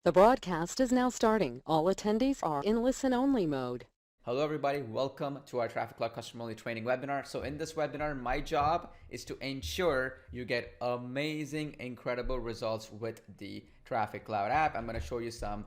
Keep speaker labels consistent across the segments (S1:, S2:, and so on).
S1: The broadcast is now starting. All attendees are in listen-only mode.
S2: Hello everybody, welcome to our Traffic Cloud Customer Only Training webinar. So in this webinar, my job is to ensure you get amazing, incredible results with the Traffic Cloud app. I'm going to show you some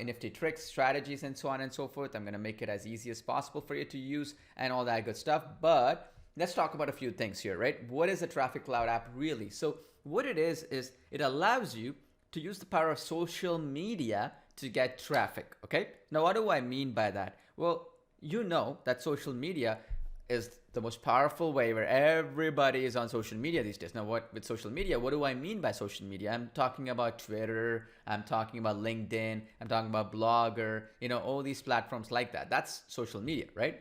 S2: nifty tricks, strategies, and so on and so forth. I'm going to make it as easy as possible for you to use and all that good stuff. But let's talk about a few things here, right? What is the Traffic Cloud app really? So what it is it allows you to use the power of social media to get traffic, okay? Now, what do I mean by that? Well, you know that social media is the most powerful way where everybody is on social media these days. Now, what with social media, what do I mean by social media? I'm talking about Twitter, I'm talking about LinkedIn, I'm talking about Blogger, all these platforms like that. That's social media, right?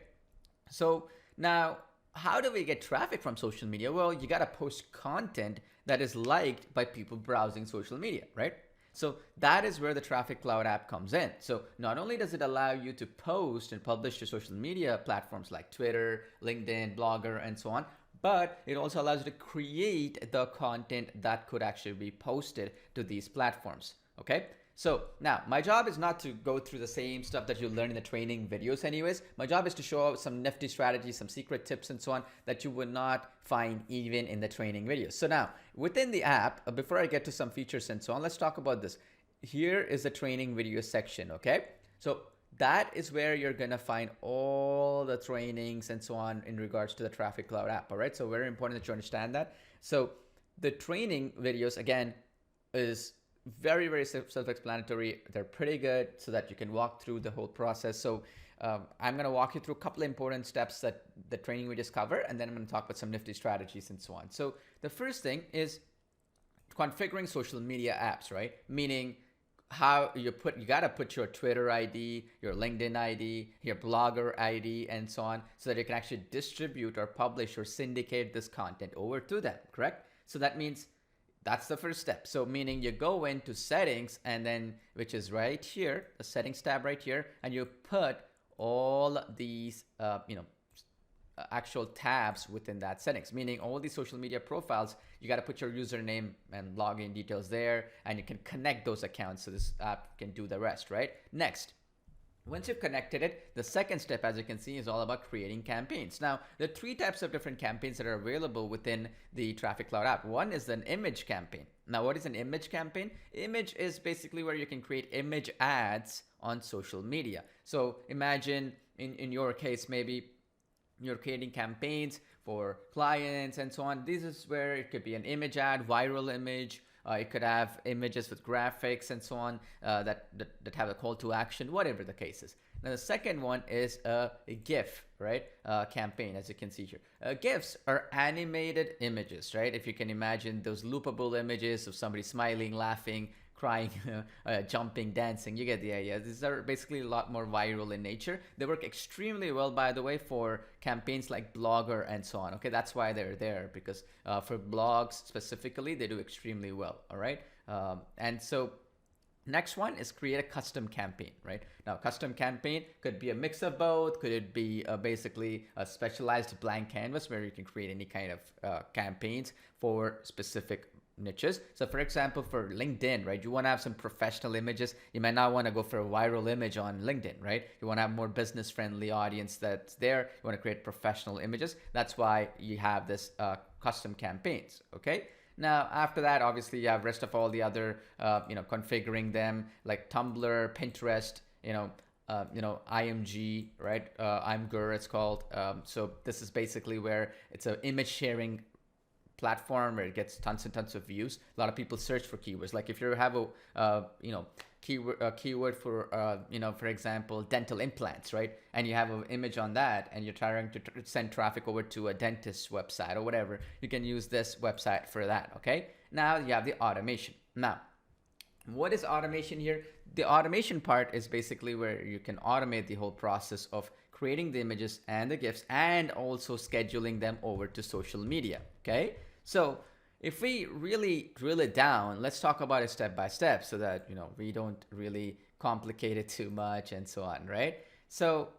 S2: So now, how do we get traffic from social media? Well, you got to post content that is liked by people browsing social media, right? So that is where the Traffic Cloud app comes in. So not only does it allow you to post and publish to social media platforms like Twitter, LinkedIn, Blogger, and so on, but it also allows you to create the content that could actually be posted to these platforms, okay? So now my job is not to go through the same stuff that you learn in the training videos anyways. My job is to show out some nifty strategies, some secret tips and so on that you would not find even in the training videos. So now within the app, before I get to some features and so on, let's talk about this. Here is the training video section, okay? So that is where you're gonna find all the trainings and so on in regards to the Traffic Cloud app, all right? So very important that you understand that. So the training videos, again, is very, very self-explanatory. They're pretty good so that you can walk through the whole process. So I'm going to walk you through a couple of important steps that the training videos cover, and then I'm going to talk about some nifty strategies and so on. So the first thing is configuring social media apps, right? Meaning how you got to put your Twitter ID, your LinkedIn ID, your Blogger ID, and so on, so that you can actually distribute or publish or syndicate this content over to them, correct? So that means that's the first step. So meaning you go into settings, and then, which is right here, the settings tab right here, and you put all these actual tabs within that settings, meaning all these social media profiles, you got to put your username and login details there, and you can connect those accounts so this app can do the rest, right? Next, once you've connected it, the second step, as you can see, is all about creating campaigns. Now, there are three types of different campaigns that are available within the Traffic Cloud app. One is an image campaign. Now, what is an image campaign? Image is basically where you can create image ads on social media. So imagine in your case, maybe you're creating campaigns for clients and so on. This is where it could be an image ad, viral image, it could have images with graphics and so on that have a call to action, whatever the case is. Now the second one is a GIF, right? Campaign, as you can see here. GIFs are animated images, right? If you can imagine those loopable images of somebody smiling, laughing, crying, jumping, dancing. You get the idea. These are basically a lot more viral in nature. They work extremely well, by the way, for campaigns like Blogger and so on. Okay, that's why they're there, because for blogs specifically, they do extremely well. All right, and so next one is create a custom campaign, right? Now, custom campaign could be a mix of both. Could it be basically a specialized blank canvas where you can create any kind of campaigns for specific niches. So for example, for LinkedIn, right, you want to have some professional images. You might not want to go for a viral image on LinkedIn, right? You want to have more business friendly audience that's there. You want to create professional images. That's why you have this custom campaigns, okay? Now, after that, obviously, you have rest of all the other, configuring them like Tumblr, Pinterest, IMG, right? Imgur, it's called. So this is basically where it's an image sharing platform where it gets tons and tons of views. A lot of people search for keywords. Like if you have a keyword for for example, dental implants, right? And you have an image on that, and you're trying to send traffic over to a dentist's website or whatever, you can use this website for that. Okay. Now you have the automation. Now, what is automation here? The automation part is basically where you can automate the whole process of creating the images and the GIFs and also scheduling them over to social media. Okay. So if we really drill it down, let's talk about it step by step so that, we don't really complicate it too much and so on, right? So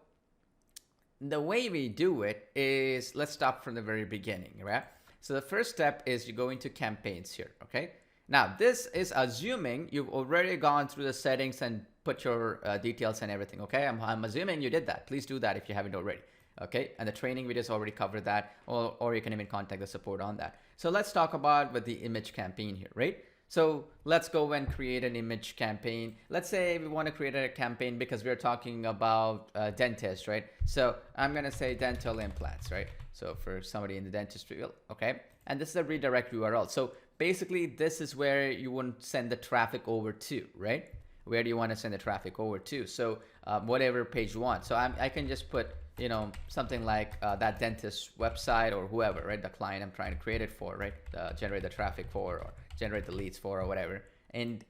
S2: the way we do it is, let's start from the very beginning, right? So the first step is you go into campaigns here, okay? Now, this is assuming you've already gone through the settings and put your details and everything, okay? I'm assuming you did that. Please do that if you haven't already, okay? And the training videos already covered that, or you can even contact the support on that. So let's talk about with the image campaign here, right? So let's go and create an image campaign. Let's say we want to create a campaign because we're talking about dentists, right? So I'm going to say dental implants, right? So for somebody in the dentistry field, okay? And this is a redirect URL. So basically this is where you want to send the traffic over to, right? Where do you want to send the traffic over to? So whatever page you want. So I can just put, you know, something like that dentist website or whoever, right? The client I'm trying to create it for, right? Generate the traffic for, or generate the leads for, or whatever. And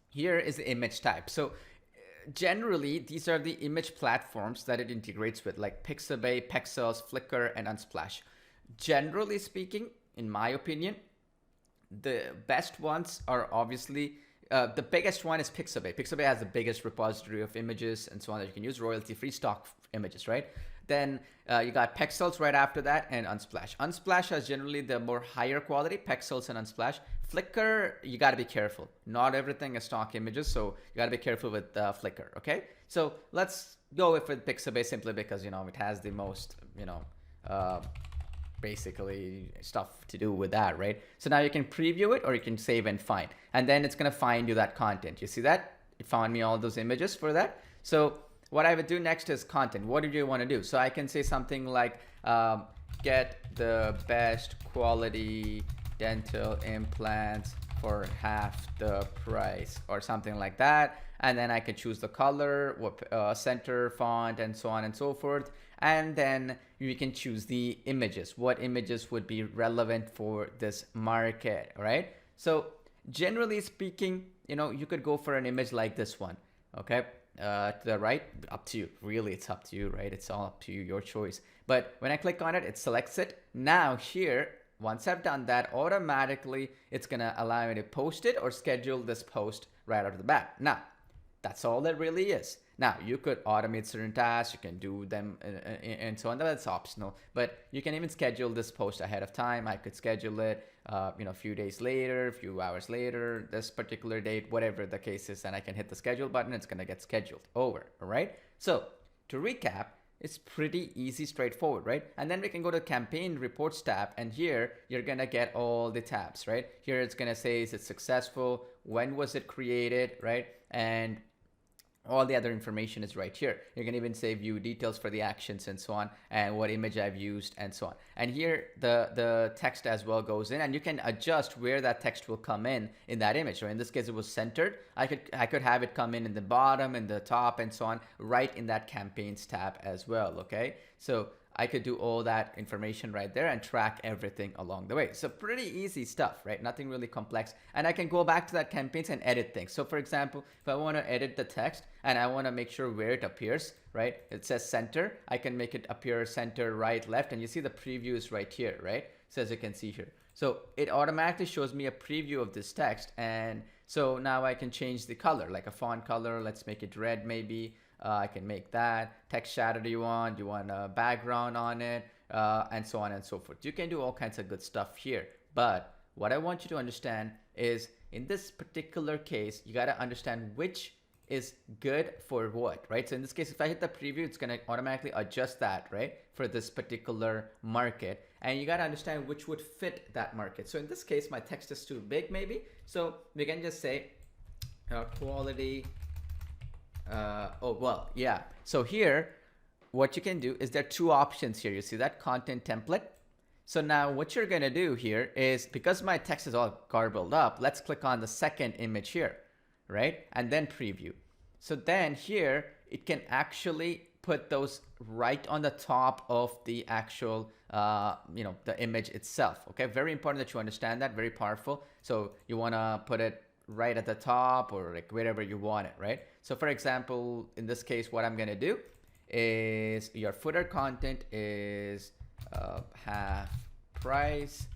S2: here is the image type. So generally, these are the image platforms that it integrates with, like Pixabay, Pexels, Flickr, and Unsplash. Generally speaking, in my opinion, the best ones are obviously the biggest one is Pixabay. Pixabay has the biggest repository of images and so on that you can use, royalty-free stock images, right? Then you got Pexels right after that, and Unsplash. Unsplash has generally the more higher quality, Pexels and Unsplash. Flickr, you got to be careful. Not everything is stock images, so you got to be careful with Flickr, okay? So let's go with Pixabay simply because, you know, it has the most, you know, basically stuff to do with that, right? So now you can preview it or you can save and find, and then it's going to find you that content. You see that? It found me all those images for that. So what I would do next is content. What do you want to do? So I can say something like get the best quality dental implants for half the price, or something like that. And then I can choose the color, what center, font, and so on and so forth. And then you can choose the images. What images would be relevant for this market, right? So generally speaking, you know, you could go for an image like this one, okay? To the right, up to you. Really, it's up to you, right? It's all up to you, your choice. But when I click on it, it selects it. Now here, once I've done that, automatically it's gonna allow me to post it or schedule this post right out of the bat. Now, that's all it really is. Now, you could automate certain tasks, you can do them and so on. That's optional, but you can even schedule this post ahead of time. I could schedule it, you know, a few days later, a few hours later, this particular date, whatever the case is, and I can hit the schedule button. It's going to get scheduled over. All right. So to recap, it's pretty easy, straightforward, right? And then we can go to campaign reports tab, and here you're going to get all the tabs, right? Here it's going to say, is it successful? When was it created, right? And all the other information is right here. You can even say view details for the actions and so on, and what image I've used and so on. And here the text as well goes in, and you can adjust where that text will come in that image. So in this case, it was centered. I could have it come in the bottom, in the top, and so on, right in that campaigns tab as well. Okay, so I could do all that information right there and track everything along the way. So pretty easy stuff, right? Nothing really complex. And I can go back to that campaigns and edit things. So for example, if I want to edit the text and I want to make sure where it appears, right? It says center. I can make it appear center, right, left. And you see the preview is right here, right? So as you can see here. So it automatically shows me a preview of this text. And so now I can change the color, like a font color. Let's make it red maybe. I can make that. Text shadow do you want? You want a background on it? And so on and so forth. You can do all kinds of good stuff here. But what I want you to understand is, in this particular case, you got to understand which is good for what, right? So in this case, if I hit the preview, it's going to automatically adjust that, right, for this particular market. And you got to understand which would fit that market. So in this case, my text is too big maybe. So we can just say quality. So here, what you can do is there are two options here. You see that content template. So now what you're going to do here is, because my text is all garbled up, let's click on the second image here, right? And then preview. So then here, it can actually put those right on the top of the actual, the image itself. Okay, very important that you understand that, very powerful. So you want to put it right at the top or like wherever you want it, right? So for example, in this case, what I'm going to do is your footer content is half price,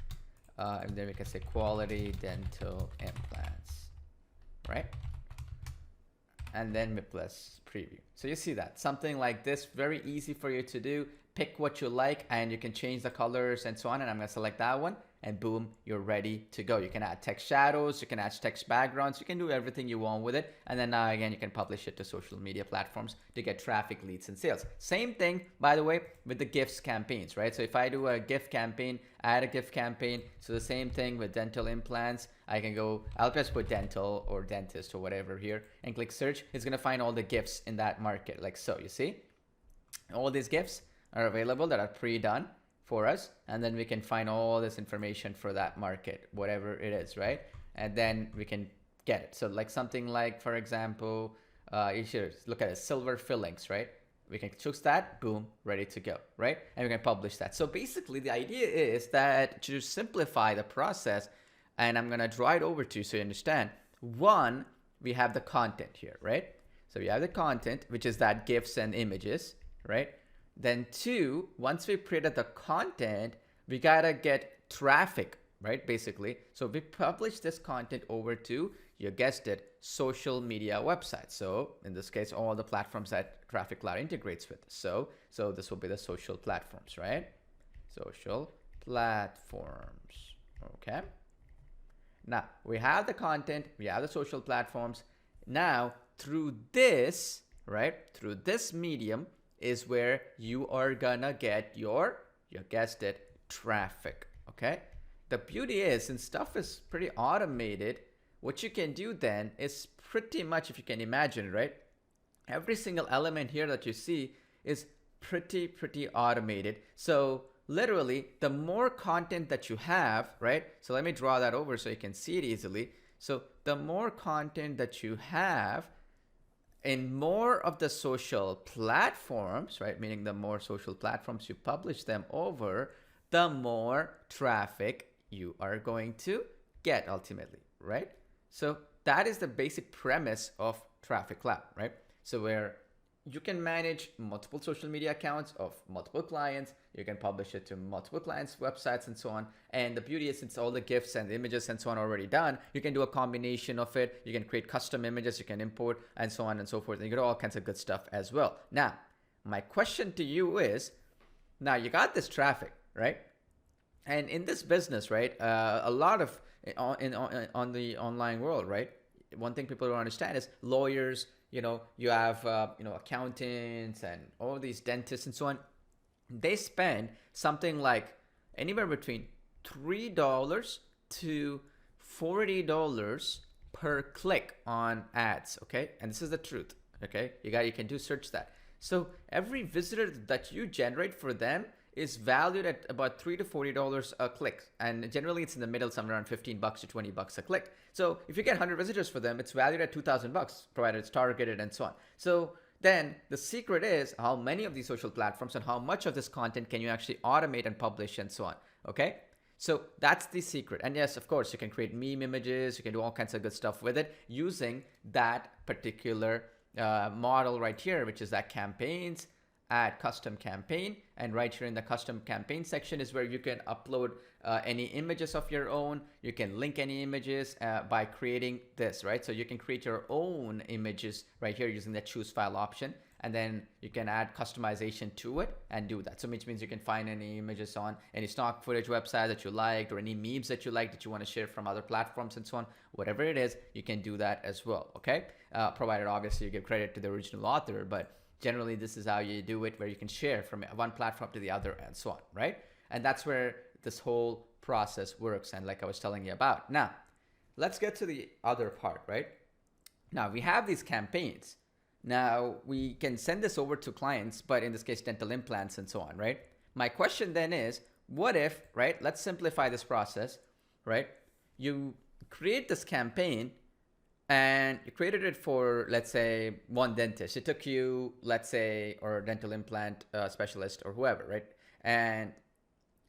S2: and then we can say quality dental implants, right? And then we plus preview. So you see that, something like this, very easy for you to do. Pick what you like and you can change the colors and so on. And I'm going to select that one. and boom, you're ready to go. You can add text shadows, you can add text backgrounds, you can do everything you want with it. And then now again, you can publish it to social media platforms to get traffic, leads, and sales. Same thing, by the way, with the gifts campaigns, right? So if I do a gift campaign, add a gift campaign. So the same thing with dental implants. I can go, I'll just put dental or dentist or whatever here and click search. It's going to find all the gifts in that market, like so, you see? All these gifts are available that are pre-done for us, and then we can find all this information for that market, whatever it is, right? And then we can get it. So like something like, for example, you should look at it, silver fillings, right? We can choose that, boom, ready to go, right? And we can publish that. So basically the idea is that to simplify the process, and I'm gonna draw it over to you so you understand. One, we have the content here, right? So we have the content, which is that GIFs and images, right? Then two, once we created the content, we gotta get traffic, right? Basically. So we publish this content over to, you guessed it, social media websites. So in this case, all the platforms that Traffic Cloud integrates with. So this will be the social platforms, right? Social platforms, okay? Now we have the content, we have the social platforms. Now through this, right? Through this medium is where you are gonna get your, you guessed it, traffic, okay? The beauty is, since stuff is pretty automated, what you can do then is pretty much, if you can imagine, right? Every single element here that you see is pretty automated. So literally, the more content that you have, right? So let me draw that over so you can see it easily. So the more content that you have in more of the social platforms, right? Meaning the more social platforms you publish them over, the more traffic you are going to get ultimately, right? So that is the basic premise of Traffic Cloud, right? So where you can manage multiple social media accounts of multiple clients, you can publish it to multiple clients' websites and so on. And the beauty is, since all the GIFs and the images and so on are already done, you can do a combination of it. You can create custom images, you can import and so on and so forth. And you can do all kinds of good stuff as well. Now, my question to you is, now you got this traffic, right? And in this business, right, a lot of on the online world, right, one thing people don't understand is lawyers, you have, accountants and all these dentists and so on. They spend something like anywhere between $3 to $40 per click on ads. Okay. And this is the truth. Okay. You can do search that. So every visitor that you generate for them is valued at about $3 to $40 a click. And generally it's in the middle, somewhere around $15 to $20 a click. So if you get 100 visitors for them, it's valued at $2,000, provided it's targeted and so on. So then the secret is how many of these social platforms and how much of this content can you actually automate and publish and so on. Okay. So that's the secret. And yes, of course, you can create meme images. You can do all kinds of good stuff with it using that particular model right here, which is that campaigns, add custom campaign. And right here in the custom campaign section is where you can upload any images of your own. You can link any images by creating this, right? So you can create your own images right here using the choose file option. And then you can add customization to it and do that. So which means you can find any images on any stock footage website that you liked, or any memes that you like that you want to share from other platforms and so on. Whatever it is, you can do that as well, okay? Provided obviously you give credit to the original author, but generally this is how you do it, where you can share from one platform to the other and so on, right? And that's where this whole process works, and like I was telling you about. Now, let's get to the other part, right? Now, we have these campaigns. Now, we can send this over to clients, but in this case, dental implants and so on, right? My question then is, what if, right? Let's simplify this process, right? You create this campaign and you created it for, let's say, one dentist. It took you, let's say, or a dental implant specialist or whoever, right? And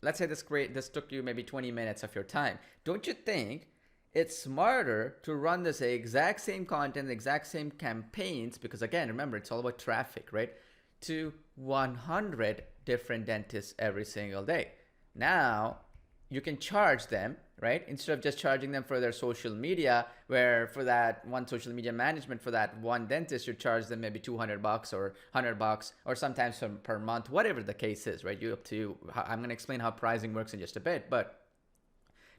S2: let's say this took you maybe 20 minutes of your time. Don't you think it's smarter to run this exact same content, exact same campaigns, because again, remember, it's all about traffic, right? To 100 different dentists every single day. Now, you can charge them, right? Instead of just charging them for their social media, where for that one social media management for that one dentist, you charge them maybe $200 or $100 or sometimes per month, whatever the case is, right? You up to you. I'm going to explain how pricing works in just a bit, but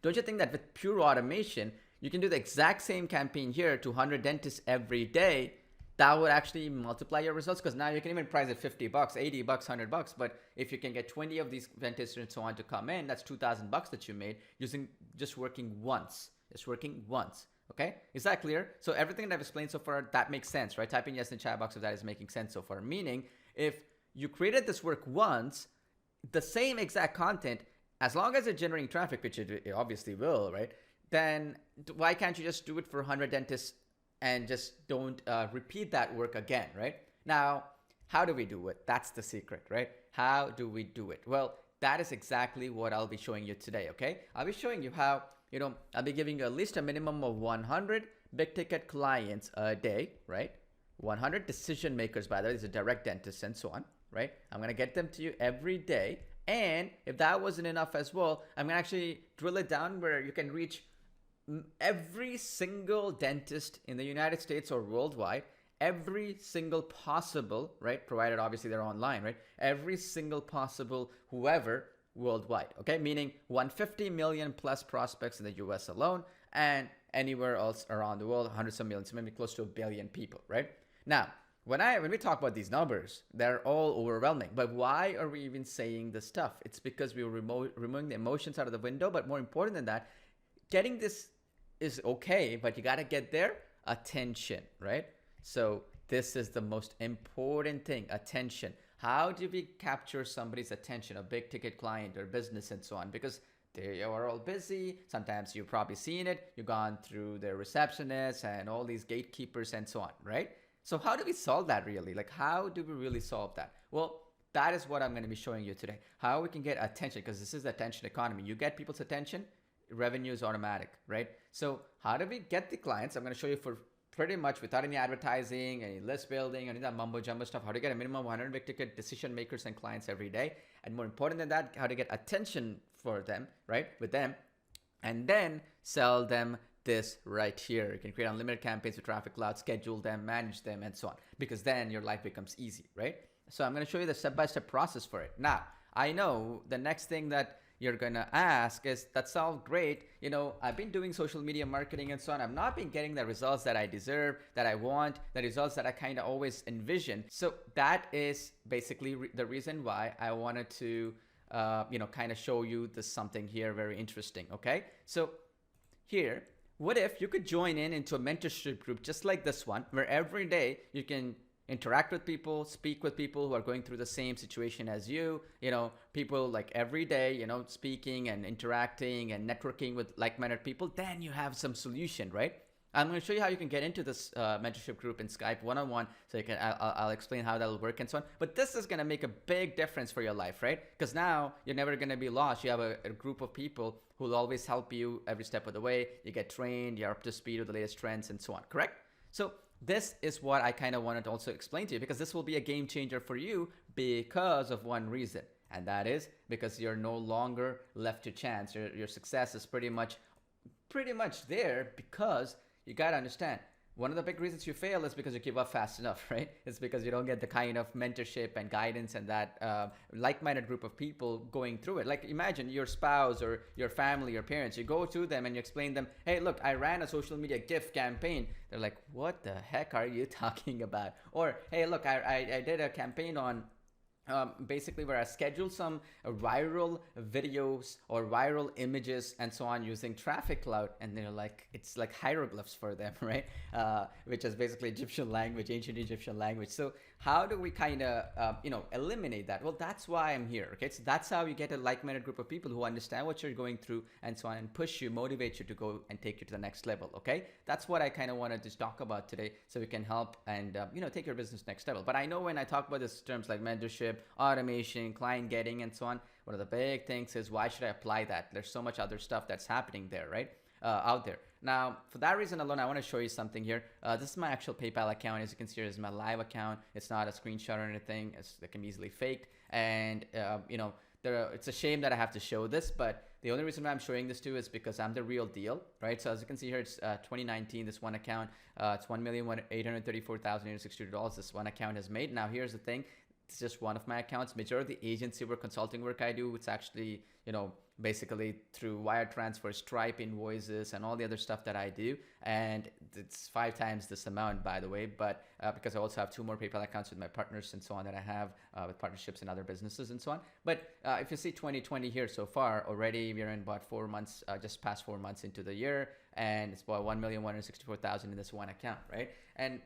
S2: Don't you think that with pure automation, you can do the exact same campaign here to 100 dentists every day? That would actually multiply your results, because now you can even price it $50, $80, $100. But if you can get 20 of these dentists and so on to come in, that's $2,000 that you made using just working once. Just working once. Okay, is that clear? So everything that I've explained so far, that makes sense, right? Type in yes in the chat box if that is making sense so far. Meaning, if you created this work once, the same exact content, as long as it's generating traffic, which it obviously will, right? Then why can't you just do it for 100 dentists and just don't repeat that work again, right? Now, how do we do it? That's the secret, right? How do we do it? Well, that is exactly what I'll be showing you today, okay? I'll be showing you how, I'll be giving you at least a minimum of 100 big ticket clients a day, right? 100 decision makers, by the way, these are direct dentists and so on, right? I'm going to get them to you every day. And if that wasn't enough as well, I'm going to actually drill it down where you can reach every single dentist in the United States or worldwide, every single possible, right? Provided obviously they're online, right? Every single possible whoever worldwide, okay? Meaning 150 million plus prospects in the US alone, and anywhere else around the world, hundreds of millions, maybe close to 1 billion people, right? Now, when we talk about these numbers, they're all overwhelming. But why are we even saying this stuff? It's because we were removing the emotions out of the window. But more important than that, getting this is okay, but you got to get their attention, right? So this is the most important thing, attention. How do we capture somebody's attention, a big ticket client or business and so on? Because they are all busy. Sometimes you've probably seen it. You've gone through their receptionists and all these gatekeepers and so on, right? So how do we solve that really? Like, how do we really solve that? Well, that is what I'm going to be showing you today. How we can get attention, because this is the attention economy. You get people's attention, revenue is automatic, right? So how do we get the clients? I'm going to show you for pretty much without any advertising, any list building, any of that mumbo jumbo stuff, how to get a minimum of 100 big ticket decision makers and clients every day. And more important than that, how to get attention for them, right? With them, and then sell them this right here. You can create unlimited campaigns with Traffic Cloud, schedule them, manage them, and so on, because then your life becomes easy, right? So I'm going to show you the step-by-step process for it. Now, I know the next thing that you're going to ask is, that's all great. I've been doing social media marketing and so on. I've not been getting the results that I deserve, that I want, the results that I kind of always envision. So that is basically the reason why I wanted to, kind of show you this something here very interesting. Okay. So here, what if you could join into a mentorship group just like this one, where every day you can interact with people, speak with people who are going through the same situation as you, people like every day, speaking and interacting and networking with like-minded people, then you have some solution, right? I'm going to show you how you can get into this mentorship group in Skype one-on-one. So I'll explain how that'll work and so on. But this is going to make a big difference for your life, right? Because now you're never going to be lost. You have a group of people who will always help you every step of the way. You get trained, you're up to speed with the latest trends and so on, correct? So this is what I kind of wanted to also explain to you, because this will be a game changer for you because of one reason. And that is because you're no longer left to chance. Your success is pretty much there, because you got to understand, one of the big reasons you fail is because you give up fast enough, right? It's because you don't get the kind of mentorship and guidance and that like-minded group of people going through it. Like, imagine your spouse or your family, your parents, you go to them and you explain them, hey, look, I ran a social media gift campaign. They're like, what the heck are you talking about? Or, hey, look, I did a campaign on basically where I scheduled some viral videos or viral images and so on using Traffic Cloud, and they're like, it's like hieroglyphs for them, right? Which is basically Egyptian language, ancient Egyptian language. So how do we kind of eliminate that? Well, that's why I'm here. Okay, so that's how you get a like-minded group of people who understand what you're going through and so on, and push you, motivate you to go and take you to the next level. Okay, that's what I kind of wanted to talk about today, so we can help and take your business next level. But I know when I talk about these terms like mentorship, automation, client getting, and so on, one of the big things is, why should I apply that? There's so much other stuff that's happening there, right? Out there. Now, for that reason alone, I want to show you something here. This is my actual PayPal account. As you can see, it's my live account. It's not a screenshot or anything. It can be easily faked. And, it's a shame that I have to show this, but the only reason why I'm showing this too is because I'm the real deal, right? So as you can see here, it's 2019, this one account, it's $1,834,862 this one account has made. Now, here's the thing. It's just one of my accounts. Majority of the agency work, consulting work I do, it's actually, basically through wire transfer, Stripe invoices, and all the other stuff that I do. And it's 5 times this amount, by the way, but because I also have 2 more PayPal accounts with my partners and so on that I have with partnerships in other businesses and so on. But if you see 2020 here so far, already we're in about 4 months, just past 4 months into the year, and it's about 1,164,000 in this one account, right? And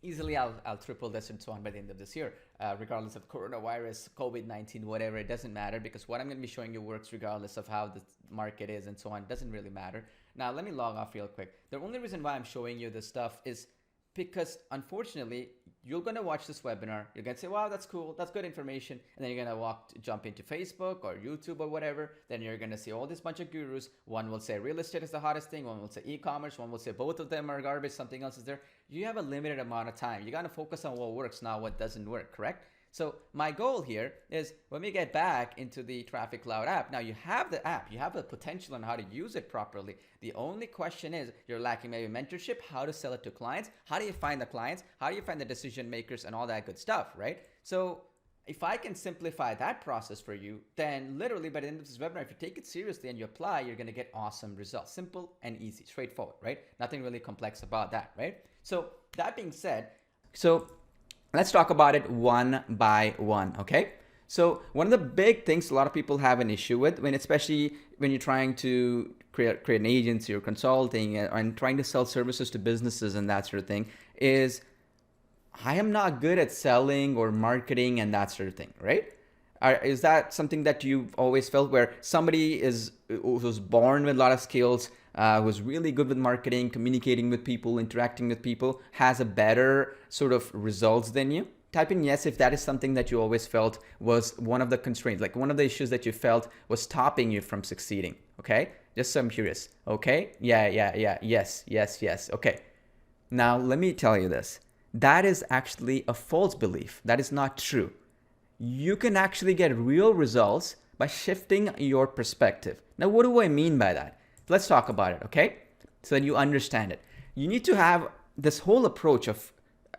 S2: easily I'll triple this and so on by the end of this year, regardless of coronavirus, COVID-19, whatever. It doesn't matter, because what I'm going to be showing you works regardless of how the market is and so on. It doesn't really matter. Now let me log off real quick. The only reason why I'm showing you this stuff is because unfortunately you're going to watch this webinar, you're going to say, wow, that's cool, that's good information, and then you're going to jump into Facebook or YouTube or whatever. Then you're going to see all this bunch of gurus. One will say real estate is the hottest thing, one will say e-commerce, one will say both of them are garbage, something else is there. You have a limited amount of time. You got to focus on what works, not what doesn't work, correct? So my goal here is when we get back into the Traffic Cloud app, now you have the app, you have the potential on how to use it properly. The only question is you're lacking maybe mentorship, how to sell it to clients, how do you find the clients, how do you find the decision makers and all that good stuff, right? So if I can simplify that process for you, then literally by the end of this webinar, if you take it seriously and you apply, you're going to get awesome results. Simple and easy, straightforward, right? Nothing really complex about that, right? So that being said, let's talk about it one by one, okay? So one of the big things a lot of people have an issue with, especially when you're trying to create an agency or consulting and trying to sell services to businesses and that sort of thing, is I am not good at selling or marketing and that sort of thing, right? Is that something that you've always felt, where somebody who's born with a lot of skills, who's really good with marketing, communicating with people, interacting with people, has a better sort of results than you? Type in yes if that is something that you always felt was one of the constraints, like one of the issues that you felt was stopping you from succeeding, okay? Just so I'm curious, okay? Yeah, yes, okay. Now, let me tell you this. That is actually a false belief. That is not true. You can actually get real results by shifting your perspective. Now, what do I mean by that? Let's talk about it, okay? So that you understand it. You need to have this whole approach of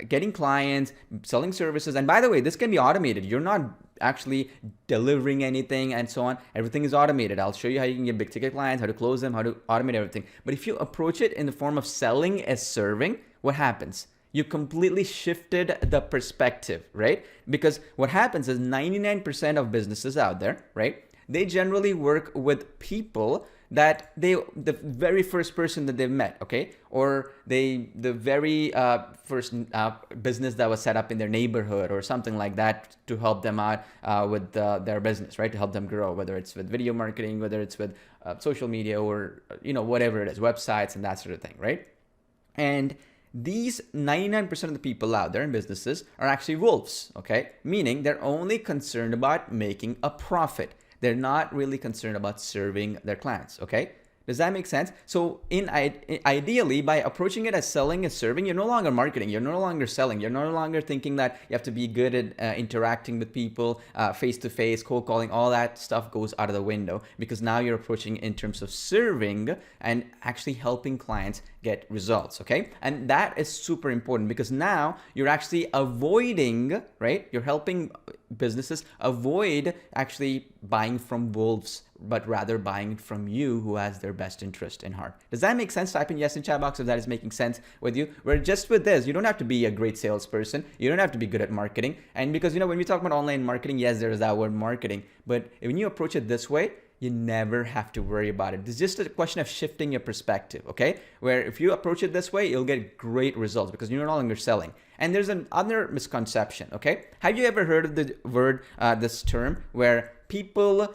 S2: getting clients, selling services. And by the way, this can be automated. You're not actually delivering anything and so on. Everything is automated. I'll show you how you can get big ticket clients, how to close them, how to automate everything. But if you approach it in the form of selling as serving, what happens? You completely shifted the perspective, right? Because what happens is 99% of businesses out there, right? They generally work with people that the very first person that they've met, okay? Or the very first business that was set up in their neighborhood or something like that to help them out with their business, right? To help them grow, whether it's with video marketing, whether it's with social media, or, whatever it is, websites and that sort of thing, right? And these 99% of the people out there in businesses are actually wolves, okay? Meaning they're only concerned about making a profit. They're not really concerned about serving their clients, okay? Does that make sense? So ideally, by approaching it as selling as serving, you're no longer marketing, you're no longer selling, you're no longer thinking that you have to be good at interacting with people, face-to-face, cold calling, all that stuff goes out of the window, because now you're approaching in terms of serving and actually helping clients get results, okay? And that is super important, because now you're actually avoiding, right? You're helping businesses avoid actually buying from wolves, but rather buying from you, who has their best interest in heart. Does that make sense? Type in yes in chat box if that is making sense with you. Where just with this, you don't have to be a great salesperson. You don't have to be good at marketing. And because, when we talk about online marketing, yes, there's that word marketing. But when you approach it this way, you never have to worry about it. It's just a question of shifting your perspective, okay? Where if you approach it this way, you'll get great results because you're no longer selling. And there's another misconception, okay? Have you ever heard of the word, this term, where people,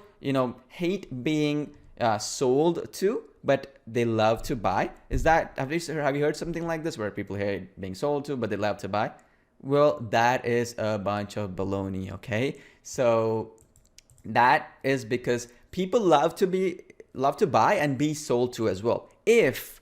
S2: hate being sold to, but they love to buy? Have you heard something like this, where people hate being sold to, but they love to buy? Well, that is a bunch of baloney, okay? So that is because people love to buy and be sold to as well, if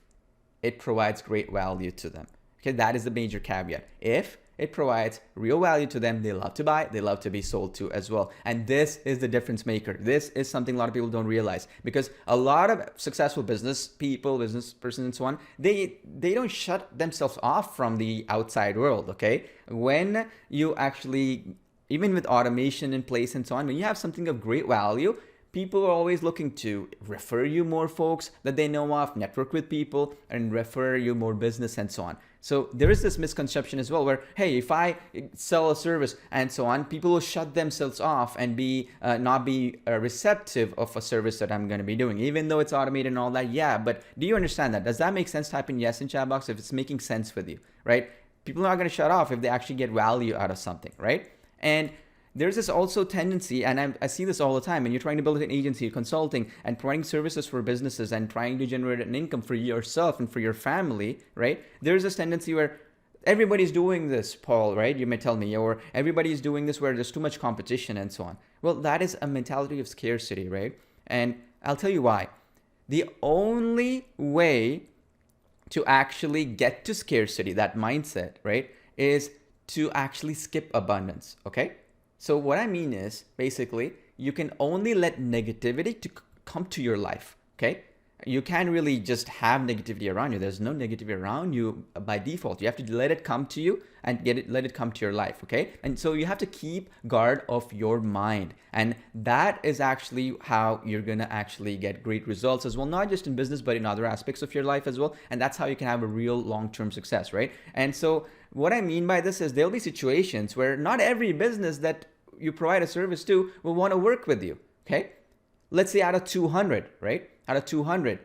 S2: it provides great value to them. Okay, that is the major caveat. If it provides real value to them, they love to buy, they love to be sold to as well. And this is the difference maker. This is something a lot of people don't realize, because a lot of successful business people, business persons and so on, they don't shut themselves off from the outside world, okay? When you actually, even with automation in place and so on, when you have something of great value, people are always looking to refer you more folks that they know of, network with people, and refer you more business and so on. So there is this misconception as well where, hey, if I sell a service and so on, people will shut themselves off and be not be receptive of a service that I'm going to be doing, even though it's automated and all that. Yeah, but do you understand that? Does that make sense? Type in yes in chat box if it's making sense with you, right? People are not going to shut off if they actually get value out of something, right? And there's this also tendency, and I see this all the time, and you're trying to build an agency, consulting, and providing services for businesses and trying to generate an income for yourself and for your family, right? There's this tendency where everybody's doing this, Paul, right? You may tell me, or everybody's doing this where there's too much competition and so on. Well, that is a mentality of scarcity, right? And I'll tell you why. The only way to actually get to scarcity, that mindset, right, is to actually skip abundance, okay? So what I mean is, basically, you can only let negativity to come to your life, okay? You can't really just have negativity around you. There's no negativity around you by default. You have to let it come to you and let it come to your life, okay? And so you have to keep guard of your mind. And that is actually how you're gonna actually get great results as well, not just in business, but in other aspects of your life as well. And that's how you can have a real long-term success, right? And so what I mean by this is there'll be situations where not every business that you provide a service to will want to work with you, okay? Let's say out of 200, right? Out of 200,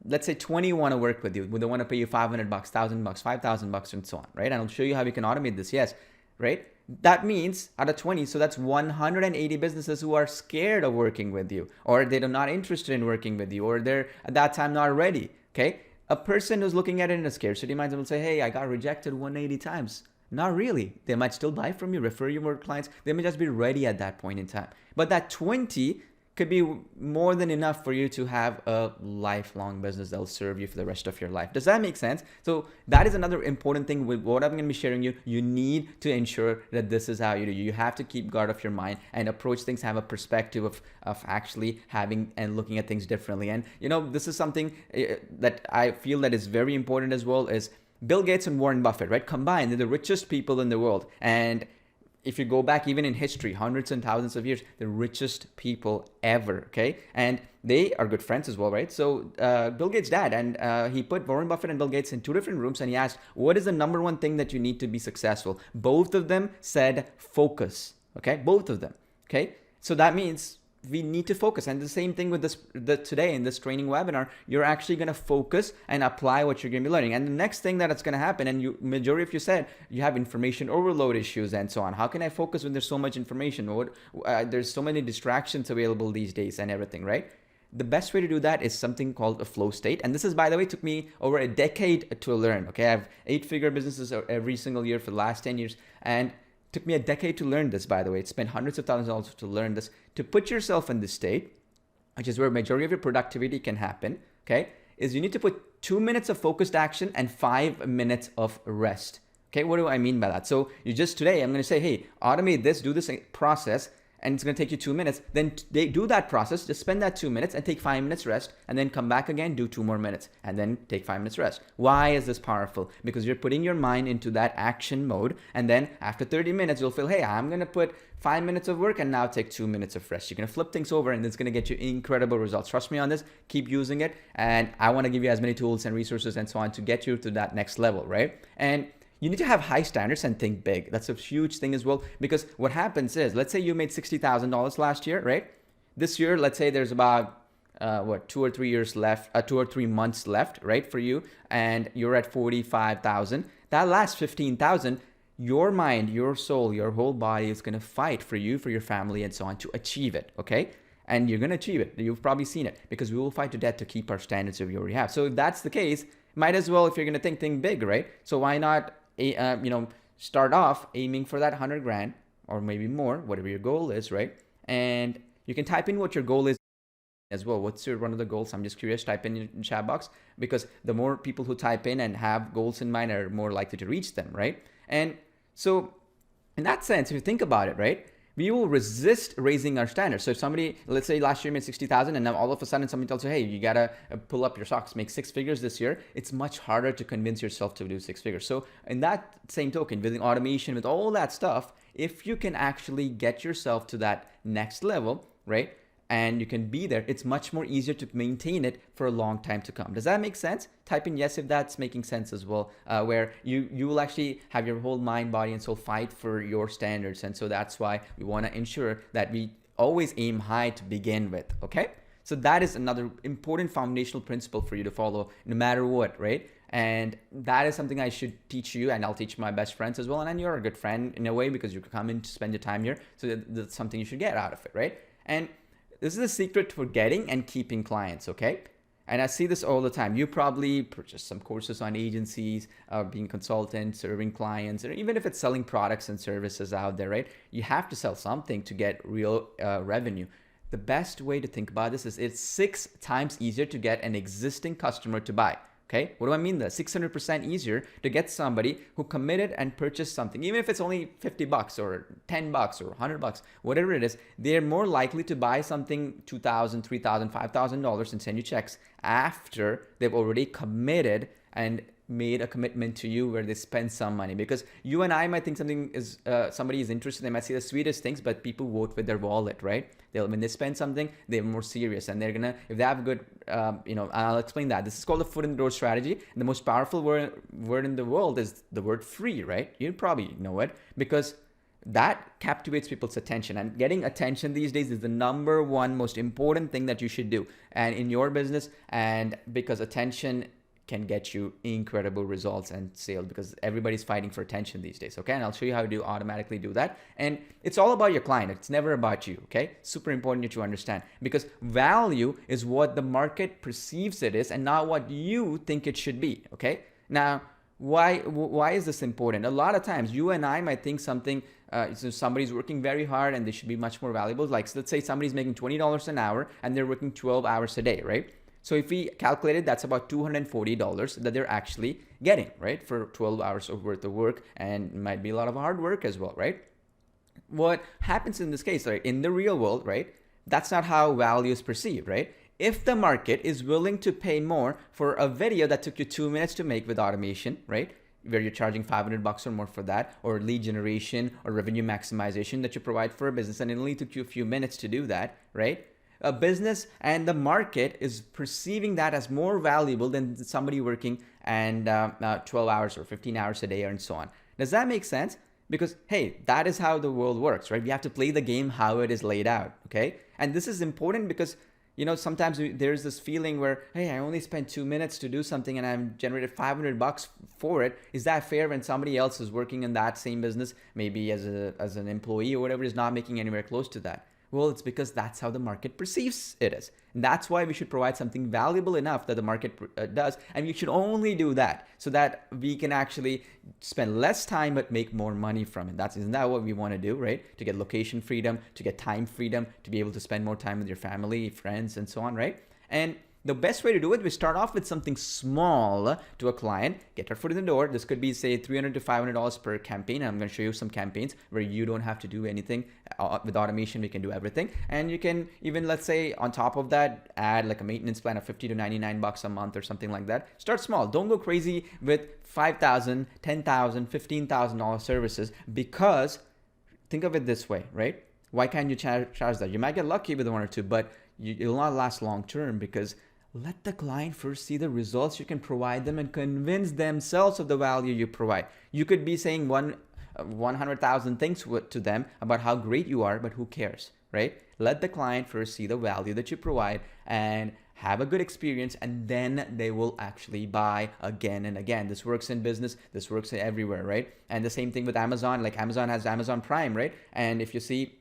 S2: let's say 20 want to work with you. They want to pay you $500, $1,000, $5,000, and so on, right? And I'll show you how we can automate this, yes, right? That means out of 20, so that's 180 businesses who are scared of working with you, or they're not interested in working with you, or they're at that time not ready, okay? A person who's looking at it in a scarcity mindset will say, hey, I got rejected 180 times. Not really. They might still buy from you, refer you more clients. They may just be ready at that point in time. But that 20 could be more than enough for you to have a lifelong business that'll serve you for the rest of your life. Does that make sense? So that is another important thing with what I'm going to be sharing you. You need to ensure that this is how you do. You have to keep guard of your mind and approach things, have a perspective of actually having and looking at things differently. And this is something that I feel that is very important as well, is Bill Gates and Warren Buffett, right? Combined, they're the richest people in the world. And if you go back even in history, hundreds and thousands of years, the richest people ever, okay? And they are good friends as well, right? So Bill Gates' dad, and he put Warren Buffett and Bill Gates in two different rooms, and he asked, what is the number one thing that you need to be successful? Both of them said focus, okay? Both of them, okay? So that means we need to focus. And the same thing with today in this training webinar, you're actually going to focus and apply what you're going to be learning. And the next thing that's going to happen, and majority of you said you have information overload issues and so on. How can I focus when there's so much information? There's so many distractions available these days and everything, right? The best way to do that is something called a flow state. And this is, by the way, took me over a decade to learn. Okay, I have 8-figure businesses every single year for the last 10 years. And took me a decade to learn this, by the way. It spent hundreds of thousands of dollars to learn this, to put yourself in this state, which is where majority of your productivity can happen, okay, is you need to put 2 minutes of focused action and 5 minutes of rest. Okay, what do I mean by that? So you just today, I'm going to say, hey, automate this, do this process, and it's going to take you 2 minutes. Then they do that process, just spend that 2 minutes and take 5 minutes rest, and then come back again, do 2 more minutes, and then take 5 minutes rest. Why is this powerful? Because you're putting your mind into that action mode, and then after 30 minutes, you'll feel, hey, I'm going to put 5 minutes of work and now take 2 minutes of rest. You're going to flip things over, and it's going to get you incredible results. Trust me on this, keep using it, and I want to give you as many tools and resources and so on to get you to that next level, right? And you need to have high standards and think big. That's a huge thing as well, because what happens is, let's say you made $60,000 last year, right? This year, let's say there's about 2 or 3 years left, 2 or 3 months left, right, for you, and you're at 45,000. That last 15,000, your mind, your soul, your whole body is going to fight for you, for your family, and so on to achieve it, okay? And you're going to achieve it. You've probably seen it, because we will fight to death to keep our standards that we already have. So if that's the case, might as well, if you're going to think big, right? So why not start off aiming for that 100 grand or maybe more, whatever your goal is, right? And you can type in what your goal is as well. What's one of the goals? I'm just curious. Type in the chat box, because the more people who type in and have goals in mind are more likely to reach them, right? And so in that sense, if you think about it, right, we will resist raising our standards. So if somebody, let's say last year made 60,000, and now all of a sudden somebody tells you, hey, you gotta pull up your socks, make 6 figures this year, it's much harder to convince yourself to do 6 figures. So in that same token, with automation, with all that stuff, if you can actually get yourself to that next level, right, and you can be there, it's much more easier to maintain it for a long time to come. Does that make sense? Type in yes if that's making sense as well, where you will actually have your whole mind, body, and soul fight for your standards. And so that's why we want to ensure that we always aim high to begin with, okay? So that is another important foundational principle for you to follow no matter what, right? And that is something I should teach you, and I'll teach my best friends as well. And then you're a good friend in a way because you come in to spend your time here. So that's something you should get out of it, right? And this is the secret for getting and keeping clients, okay? And I see this all the time. You probably purchase some courses on agencies, being consultant, serving clients, or even if it's selling products and services out there, right? You have to sell something to get real revenue. The best way to think about this is it's 6 times easier to get an existing customer to buy. Okay, what do I mean? That 600% easier to get somebody who committed and purchased something, even if it's only $50 or $10 or $100, whatever it is, they're more likely to buy something $2,000, $3,000, $5,000 and send you checks after they've already committed and made a commitment to you where they spend some money. Because you and I might think something is somebody is interested, they might say the sweetest things, but people vote with their wallet, right? When they spend something, they're more serious, and they're gonna, if they have a good I'll explain that. This is called the foot in the door strategy, and the most powerful word in the world is the word free, right? You probably know it, because that captivates people's attention, and getting attention these days is the number one most important thing that you should do, and in your business, and because attention can get you incredible results and sales, because everybody's fighting for attention these days, okay? And I'll show you how to automatically do that. And it's all about your client. It's never about you, okay? Super important that you understand, because value is what the market perceives it is and not what you think it should be, okay? Now, why is this important? A lot of times you and I might think something, so somebody's working very hard and they should be much more valuable. Like, let's say somebody's making $20 an hour and they're working 12 hours a day, right? So if we calculate it, that's about $240 that they're actually getting, right? For 12 hours of worth of work, and it might be a lot of hard work as well, right? What happens in this case, right? In the real world, right? That's not how value is perceived, right? If the market is willing to pay more for a video that took you 2 minutes to make with automation, right? Where you're charging $500 or more for that, or lead generation or revenue maximization that you provide for a business, and it only took you a few minutes to do that, right? A business and the market is perceiving that as more valuable than somebody working and 12 hours or 15 hours a day and so on. Does that make sense? Because, hey, that is how the world works, right? We have to play the game how it is laid out, okay? And this is important because, sometimes there's this feeling where, hey, I only spent 2 minutes to do something and I've generated $500 for it. Is that fair when somebody else is working in that same business, maybe as an employee or whatever, is not making anywhere close to that? Well, it's because that's how the market perceives it is. And that's why we should provide something valuable enough that the market does. And we should only do that so that we can actually spend less time but make more money from it. Isn't that what we want to do, right? To get location freedom, to get time freedom, to be able to spend more time with your family, friends, and so on, right? And the best way to do it, we start off with something small to a client, get our foot in the door. This could be, say, $300 to $500 per campaign. I'm going to show you some campaigns where you don't have to do anything. With automation, we can do everything. And you can even, let's say, on top of that, add like a maintenance plan of $50 to $99 a month or something like that. Start small. Don't go crazy with $5,000, $10,000, $15,000 services, because think of it this way, right? Why can't you charge that? You might get lucky with one or two, but it'll not last long term, because let the client first see the results you can provide them and convince themselves of the value you provide. You could be saying 100,000 things to them about how great you are, but who cares, right? Let the client first see the value that you provide and have a good experience, and then they will actually buy again and again. This works in business. This works everywhere, right? And the same thing with Amazon. Like Amazon has Amazon Prime, right? And if you see,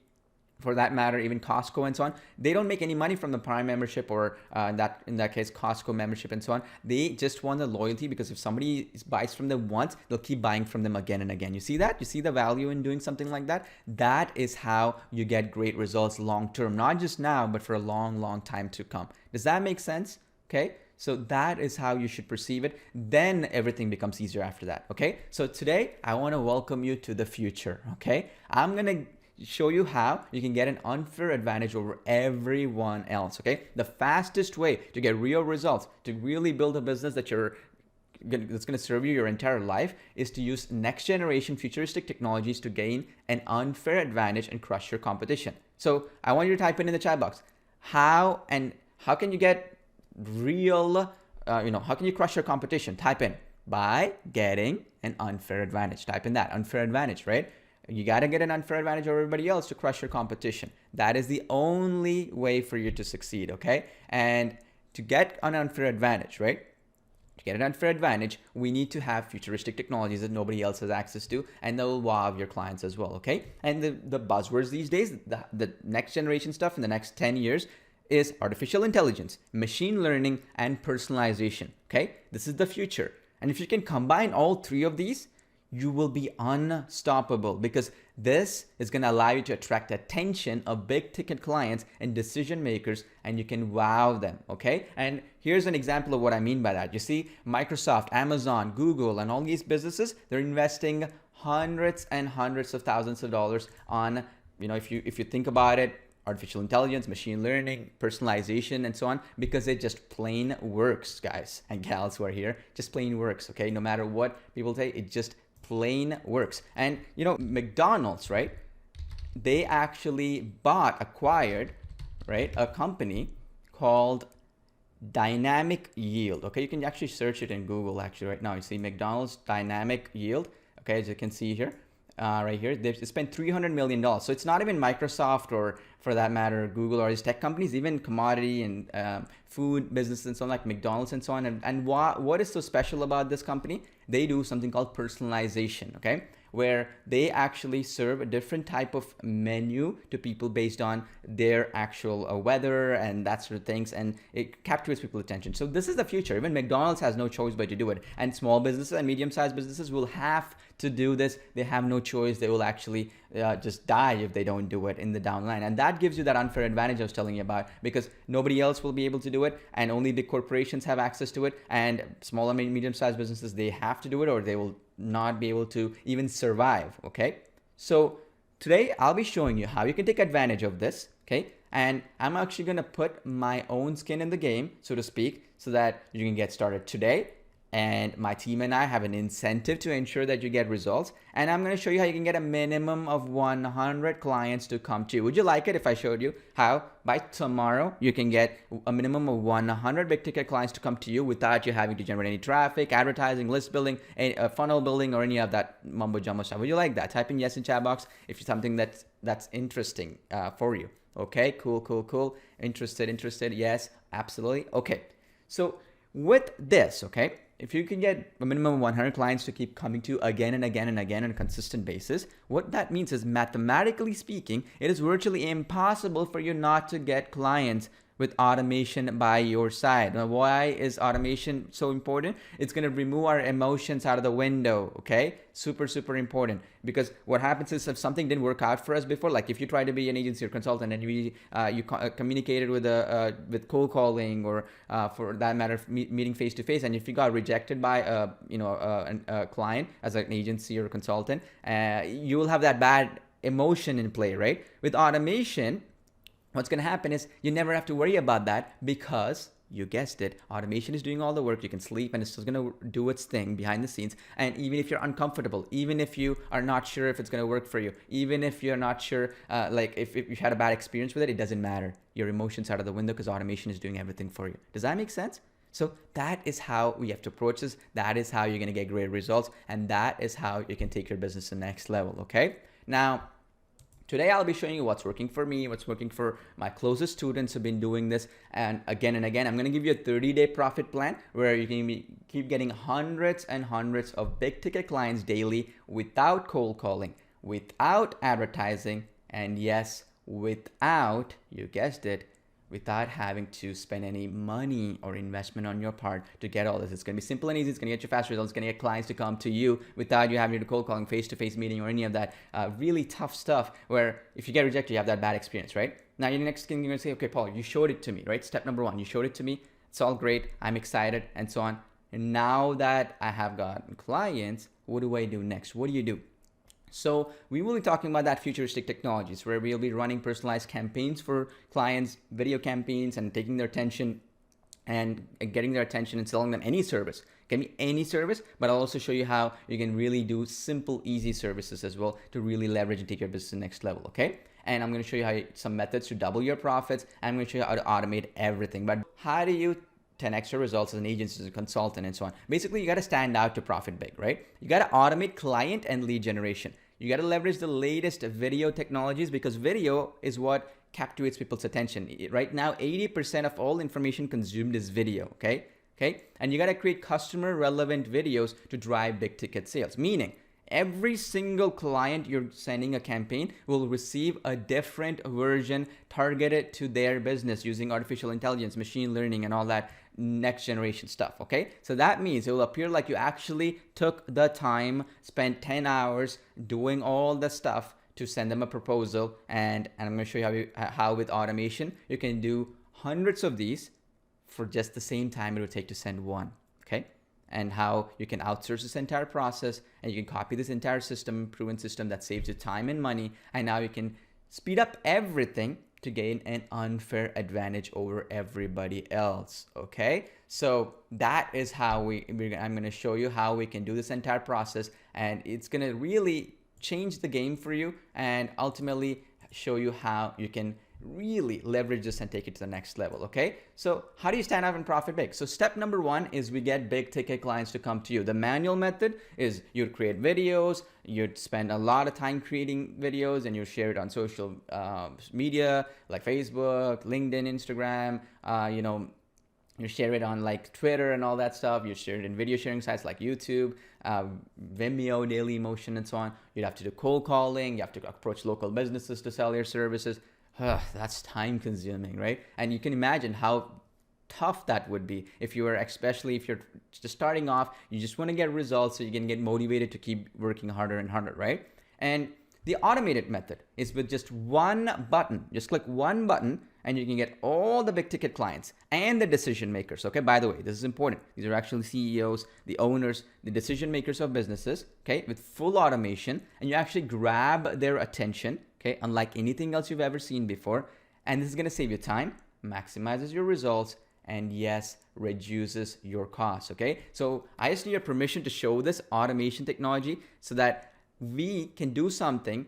S2: for that matter, even Costco and so on, they don't make any money from the Prime membership or in that case, Costco membership and so on. They just want the loyalty, because if somebody buys from them once, they'll keep buying from them again and again. You see that? You see the value in doing something like that? That is how you get great results long term, not just now, but for a long, long time to come. Does that make sense? Okay. So that is how you should perceive it. Then everything becomes easier after that. Okay. So today I want to welcome you to the future. Okay. I'm going to show you how you can get an unfair advantage over everyone else, okay? The fastest way to get real results, to really build a business that's going to serve you your entire life, is to use next generation futuristic technologies to gain an unfair advantage and crush your competition. So I want you to type in the chat box, how can you get real, how can you crush your competition? Type in by getting an unfair advantage. Type in that unfair advantage, right? You got to get an unfair advantage over everybody else to crush your competition. That is the only way for you to succeed, okay? And to get an unfair advantage, right? To get an unfair advantage, we need to have futuristic technologies that nobody else has access to, and that will wow your clients as well, okay? And the buzzwords these days, the next generation stuff in the next 10 years is artificial intelligence, machine learning, and personalization, okay? This is the future. And if you can combine all three of these, you will be unstoppable, because this is going to allow you to attract attention of big ticket clients and decision makers, and you can wow them, okay? And here's an example of what I mean by that. You see, Microsoft, Amazon, Google, and all these businesses, they're investing hundreds and hundreds of thousands of dollars on, if you think about it, artificial intelligence, machine learning, personalization, and so on, because it just plain works, guys and gals who are here. Just plain works, okay? No matter what people say, it just plain works. And McDonald's, right? They actually acquired, right, a company called Dynamic Yield. Okay, you can actually search it in Google actually right now. You see McDonald's Dynamic Yield. Okay, as you can see here, right here, they've spent $300 million. So it's not even Microsoft, or for that matter, Google, or these tech companies, even commodity and food businesses and so on, like McDonald's and so on. And what is so special about this company? They do something called personalization, okay? Where they actually serve a different type of menu to people based on their actual weather and that sort of things, and it captures people's attention. So this is the future. Even McDonald's has no choice but to do it, and small businesses and medium-sized businesses will have to do this. They have no choice. They will actually just die if they don't do it in the down line, and that gives you that unfair advantage I was telling you about, because nobody else will be able to do it, and only big corporations have access to it, and small and medium-sized businesses, they have to do it, or they will not be able to even survive, okay? So today I'll be showing you how you can take advantage of this, okay? And I'm actually gonna put my own skin in the game, so to speak, so that you can get started today. And my team and I have an incentive to ensure that you get results. And I'm going to show you how you can get a minimum of 100 clients to come to you. Would you like it if I showed you how by tomorrow you can get a minimum of 100 big ticket clients to come to you without you having to generate any traffic, advertising, list building, funnel building, or any of that mumbo jumbo stuff? Would you like that? Type in yes in chat box if it's something that's interesting for you. Okay, cool. Interested, yes, absolutely. Okay, so with this, okay, if you can get a minimum of 100 clients to keep coming to you again and again and again on a consistent basis, what that means is, mathematically speaking, it is virtually impossible for you not to get clients with automation by your side. Now, why is automation so important? It's going to remove our emotions out of the window, okay? Super important, because what happens is, if something didn't work out for us before, like if you try to be an agency or consultant and you communicated with cold calling, or for that matter, meeting face to face, and if you got rejected by a client as an agency or a consultant, you will have that bad emotion in play, right? With automation, what's going to happen is you never have to worry about that, because you guessed it, automation is doing all the work. You can sleep, and it's just going to do its thing behind the scenes. And even if you're uncomfortable, even if you are not sure if it's going to work for you, even if you're not sure, if you had a bad experience with it, it doesn't matter. Your emotions out of the window, because automation is doing everything for you. Does that make sense? So that is how we have to approach this. That is how you're going to get great results. And that is how you can take your business to the next level. Okay. Now, today I'll be showing you what's working for me, what's working for my closest students who've been doing this. And again, I'm going to give you a 30-day profit plan where you can keep getting hundreds and hundreds of big ticket clients daily without cold calling, without advertising, and yes, without, you guessed it, without having to spend any money or investment on your part to get all this. It's going to be simple and easy. It's going to get you fast results. It's going to get clients to come to you without you having to cold calling, face-to-face meeting, or any of that really tough stuff where if you get rejected, you have that bad experience, right? Now, your next thing you're going to say, okay, Paul, you showed it to me, right? Step number one, you showed it to me. It's all great. I'm excited, and so on. And now that I have gotten clients, what do I do next? What do you do? So we will be talking about that futuristic technologies, where we'll be running personalized campaigns for clients, video campaigns, and taking their attention and getting their attention and selling them any service. Can be any service, but I'll also show you how you can really do simple, easy services as well to really leverage and take your business to the next level, okay? And I'm going to show you some methods to double your profits. And I'm going to show you how to automate everything. But how do you 10x your results as an agency, as a consultant, and so on? Basically, you got to stand out to profit big, right? You got to automate client and lead generation. You got to leverage the latest video technologies, because video is what captivates people's attention. Right now, 80% of all information consumed is video, okay? And you got to create customer relevant videos to drive big ticket sales, meaning every single client you're sending a campaign will receive a different version targeted to their business using artificial intelligence, machine learning, and all that next generation stuff, okay? So that means it will appear like you actually took the time, spent 10 hours doing all the stuff to send them a proposal. And I'm going to show you how with automation, you can do hundreds of these for just the same time it would take to send one, okay? And how you can outsource this entire process, and you can copy this entire system, proven system that saves you time and money. And now you can speed up everything to gain an unfair advantage over everybody else, okay? So that is how I'm going to show you how we can do this entire process, and it's going to really change the game for you and ultimately show you how you can really leverage this and take it to the next level, okay? So how do you stand out and profit big? So step number one is we get big ticket clients to come to you. The manual method is you'd create videos, you'd spend a lot of time creating videos, and you share it on social media like Facebook, LinkedIn, Instagram, you share it on like Twitter and all that stuff. You share it in video sharing sites like YouTube, Vimeo, Dailymotion, and so on. You'd have to do cold calling. You have to approach local businesses to sell your services. That's time consuming, right? And you can imagine how tough that would be especially if you're just starting off, you just want to get results so you can get motivated to keep working harder and harder, right? And the automated method is with just one button. Just click one button and you can get all the big ticket clients and the decision makers. Okay, by the way, this is important. These are actually CEOs, the owners, the decision makers of businesses, okay, with full automation, and you actually grab their attention, okay, unlike anything else you've ever seen before. And this is going to save you time, maximizes your results, and yes, reduces your costs, okay? So I just need your permission to show this automation technology so that we can do something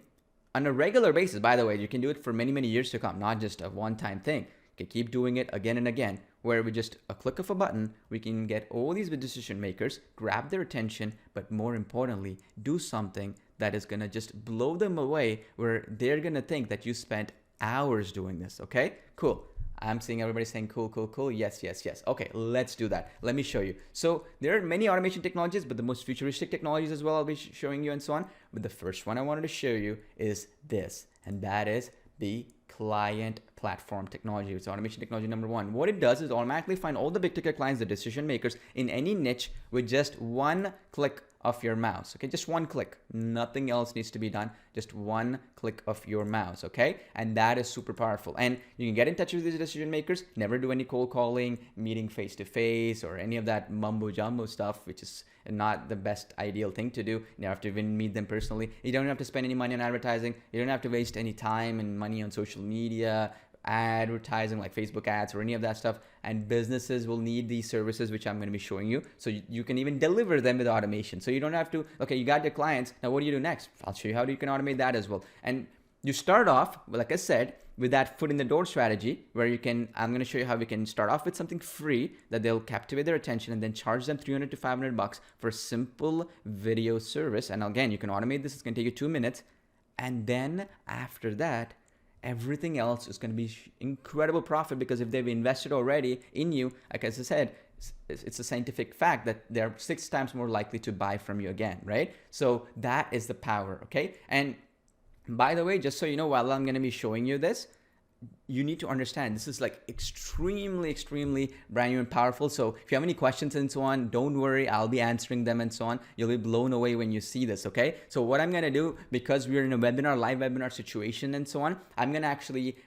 S2: on a regular basis. By the way, you can do it for many, many years to come, not just a one-time thing. You can keep doing it again and again, where with just a click of a button, we can get all these decision makers, grab their attention, but more importantly, do something that is gonna just blow them away, where they're gonna think that you spent hours doing this, okay? Cool. I'm seeing everybody saying cool, cool, cool. Yes, yes, yes. Okay, let's do that. Let me show you. So there are many automation technologies, but the most futuristic technologies as well I'll be showing you and so on. But the first one I wanted to show you is this, and that is the client platform technology. It's automation technology number one. What it does is automatically find all the big ticket clients, the decision makers in any niche with just one click of your mouse. Okay, just one click. Nothing else needs to be done. Just one click of your mouse. Okay, and that is super powerful. And you can get in touch with these decision makers. Never do any cold calling, meeting face to face, or any of that mumbo jumbo stuff, which is not the best ideal thing to do. You don't have to even meet them personally. You don't have to spend any money on advertising. You don't have to waste any time and money on social media advertising like Facebook ads or any of that stuff. And businesses will need these services, which I'm going to be showing you. So you can even deliver them with automation. So you don't have to, okay, you got your clients. Now what do you do next? I'll show you how you can automate that as well. And you start off, like I said, with that foot in the door strategy, where I'm going to show you how we can start off with something free that they'll captivate their attention, and then charge them $300 to $500 for a simple video service. And again, you can automate this. It's going to take you 2 minutes. And then after that, everything else is going to be incredible profit, because if they've invested already in you, like as I said, it's a scientific fact that they're 6 times more likely to buy from you again, right? So that is the power, okay? And by the way, just so you know, while I'm going to be showing you this, you need to understand this is like extremely, extremely brand new and powerful. So if you have any questions and so on, don't worry, I'll be answering them and so on. You'll be blown away when you see this, okay? So what I'm going to do, because we're in a webinar, live webinar situation and so on, I'm going to actually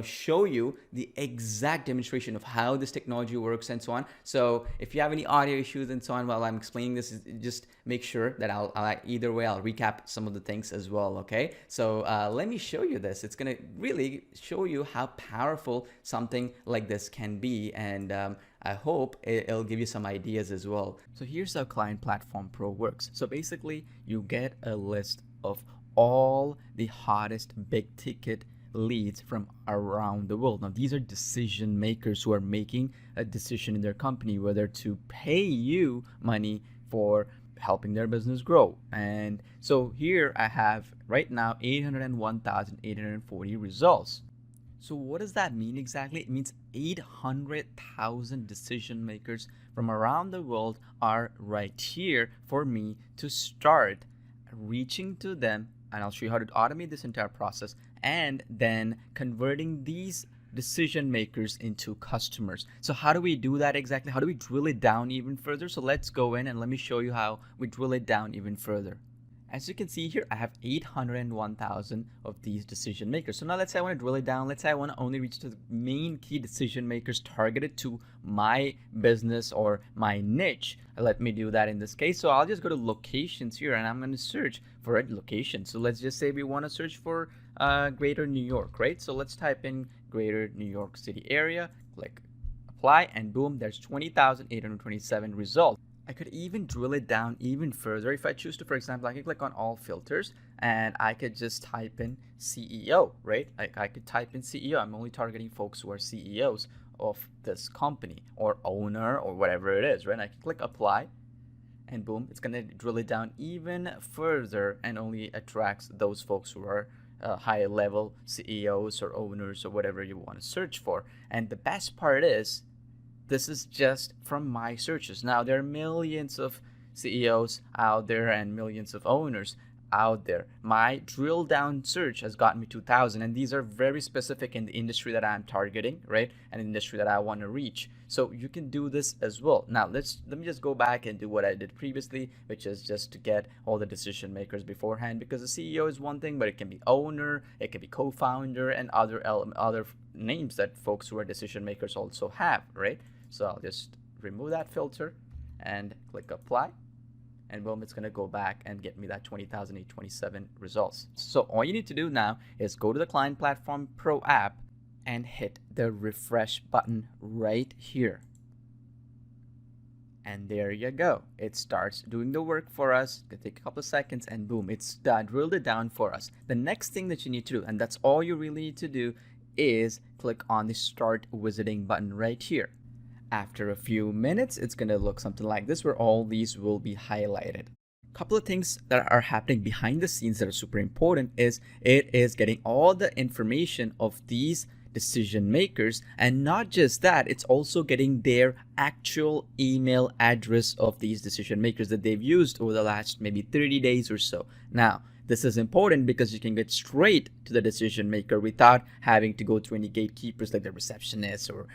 S2: show you the exact demonstration of how this technology works and so on. So if you have any audio issues and so on while I'm explaining this, just make sure that I'll either way, I'll recap some of the things as well, okay? So let me show you this. It's gonna really show you how powerful something like this can be. And I hope it'll give you some ideas as well. So here's how Client Platform Pro works. So basically, you get a list of all the hottest big ticket leads from around the world. Now, these are decision makers who are making a decision in their company whether to pay you money for helping their business grow. And so here I have right now 801,840 results. So what does that mean exactly? It means 800,000 decision makers from around the world are right here for me to start reaching to them, and I'll show you how to automate this entire process and then converting these decision makers into customers. So how do we do that exactly? How do we drill it down even further? So let's go in and let me show you how we drill it down even further. As you can see here, I have 801,000 of these decision makers. So now let's say I want to drill it down. Let's say I want to only reach to the main key decision makers targeted to my business or my niche. Let me do that in this case. So I'll just go to locations here and I'm going to search for a location. So let's just say we want to search for Greater New York, right? So let's type in Greater New York City area, click apply, and boom, there's 20,827 results. I could even drill it down even further. If I choose to, for example, I can click on all filters and I could just type in CEO, right? I could type in CEO. I'm only targeting folks who are CEOs of this company or owner or whatever it is, right? I can click apply and boom, it's going to drill it down even further and only attracts those folks who are higher level CEOs or owners or whatever you want to search for. And the best part is, this is just from my searches. Now, there are millions of CEOs out there and millions of owners out there. My drill down search has gotten me 2,000, and these are very specific in the industry that I'm targeting, right? And the industry that I want to reach. So you can do this as well. Now, let me just go back and do what I did previously, which is just to get all the decision makers beforehand, because the CEO is one thing, but it can be owner, it can be co-founder, and other names that folks who are decision makers also have, right? So I'll just remove that filter and click apply, and boom, it's going to go back and get me that 20,827 results. So all you need to do now is go to the Client Platform Pro app and hit the refresh button right here. And there you go. It starts doing the work for us. It'll take a couple of seconds and boom, it's drilled it down for us. The next thing that you need to do, and that's all you really need to do, is click on the Start Visiting button right here. After a few minutes, it's going to look something like this, where all these will be highlighted. A couple of things that are happening behind the scenes that are super important is it is getting all the information of these decision makers, and not just that, it's also getting their actual email address of these decision makers that they've used over the last maybe 30 days or so. Now, this is important because you can get straight to the decision maker without having to go through any gatekeepers like the receptionist or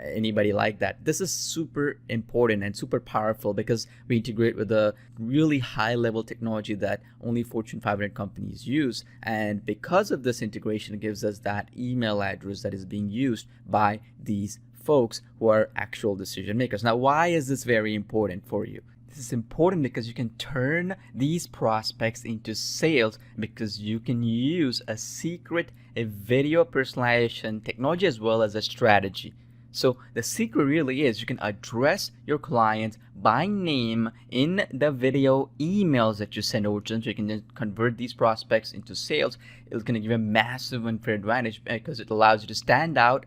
S2: anybody like that. This is super important and super powerful because we integrate with a really high level technology that only Fortune 500 companies use. And because of this integration, it gives us that email address that is being used by these folks who are actual decision makers. Now, why is this very important for you? This is important because you can turn these prospects into sales, because you can use a secret, a video personalization technology as well as a strategy. So the secret really is you can address your clients by name in the video emails that you send over to them, so you can then convert these prospects into sales. It's going to give you a massive unfair advantage because it allows you to stand out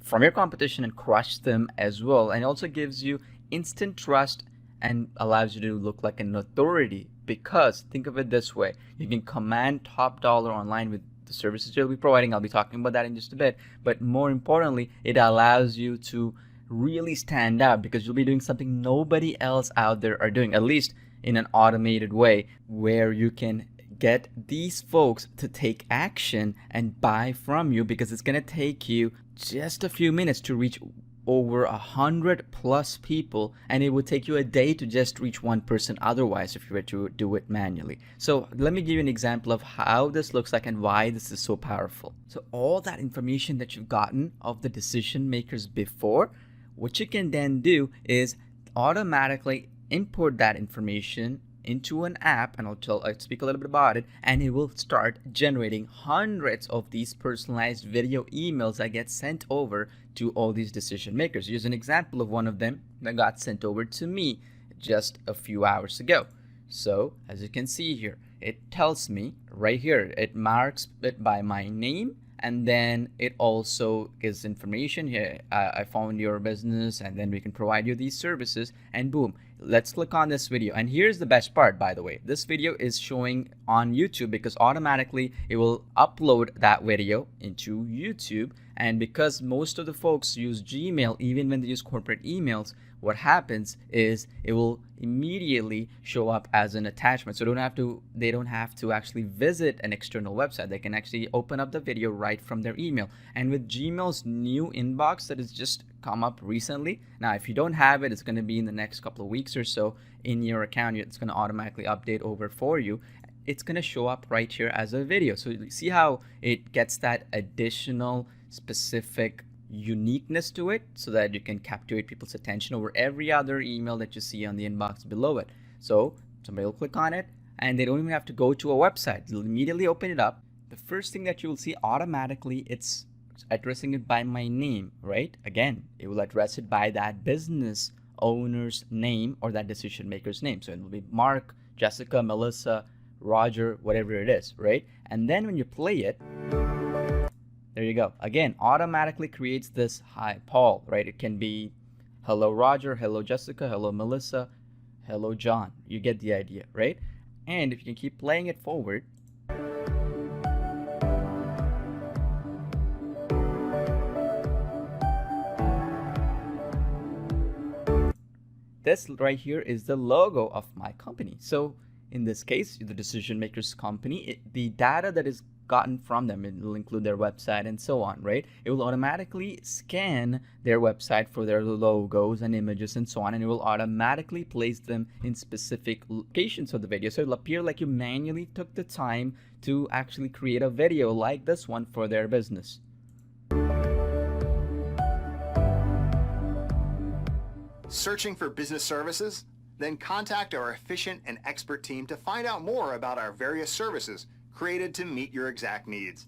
S2: from your competition and crush them as well, and also gives you instant trust and allows you to look like an authority, because think of it this way: you can command top dollar online with the services you'll be providing. I'll be talking about that in just a bit, but more importantly, it allows you to really stand out because you'll be doing something nobody else out there are doing, at least in an automated way, where you can get these folks to take action and buy from you, because it's going to take you just a few minutes to reach over 100+ people, and it would take you a day to just reach one person otherwise if you were to do it manually. So let me give you an example of how this looks like and why this is so powerful. So all that information that you've gotten of the decision makers before, what you can then do is automatically import that information into an app, and I'll speak a little bit about it, and it will start generating hundreds of these personalized video emails that get sent over to all these decision makers. Here's an example of one of them that got sent over to me just a few hours ago. So as you can see here, it tells me right here, it marks it by my name, and then it also gives information here. I found your business, and then we can provide you these services, and boom, let's click on this video. And here's the best part, by the way, this video is showing on YouTube because automatically it will upload that video into YouTube. And because most of the folks use Gmail, even when they use corporate emails, what happens is it will immediately show up as an attachment. So they don't have to actually visit an external website. They can actually open up the video right from their email. And with Gmail's new inbox that has just come up recently, now if you don't have it, it's going to be in the next couple of weeks or so in your account. It's going to automatically update over for you. It's going to show up right here as a video. So you see how it gets that additional specific uniqueness to it, so that you can captivate people's attention over every other email that you see on the inbox below it. So somebody will click on it, and they don't even have to go to a website. They'll immediately open it up. The first thing that you will see automatically, it's addressing it by my name, right? Again, it will address it by that business owner's name or that decision maker's name. So it will be Mark, Jessica, Melissa, Roger, whatever it is, right? And then when you play it, there you go. Again, automatically creates this hi Paul, right? It can be hello Roger, hello Jessica, hello Melissa, hello John. You get the idea, right? And if you can keep playing it forward, this right here is the logo of my company. So in this case, the decision makers company, the data that is gotten from them, it will include their website and so on, right? It will automatically scan their website for their logos and images and so on, and it will automatically place them in specific locations of the video. So it'll appear like you manually took the time to actually create a video like this one for their business.
S3: Searching for business services? Then contact our efficient and expert team to find out more about our various services created to meet your exact needs.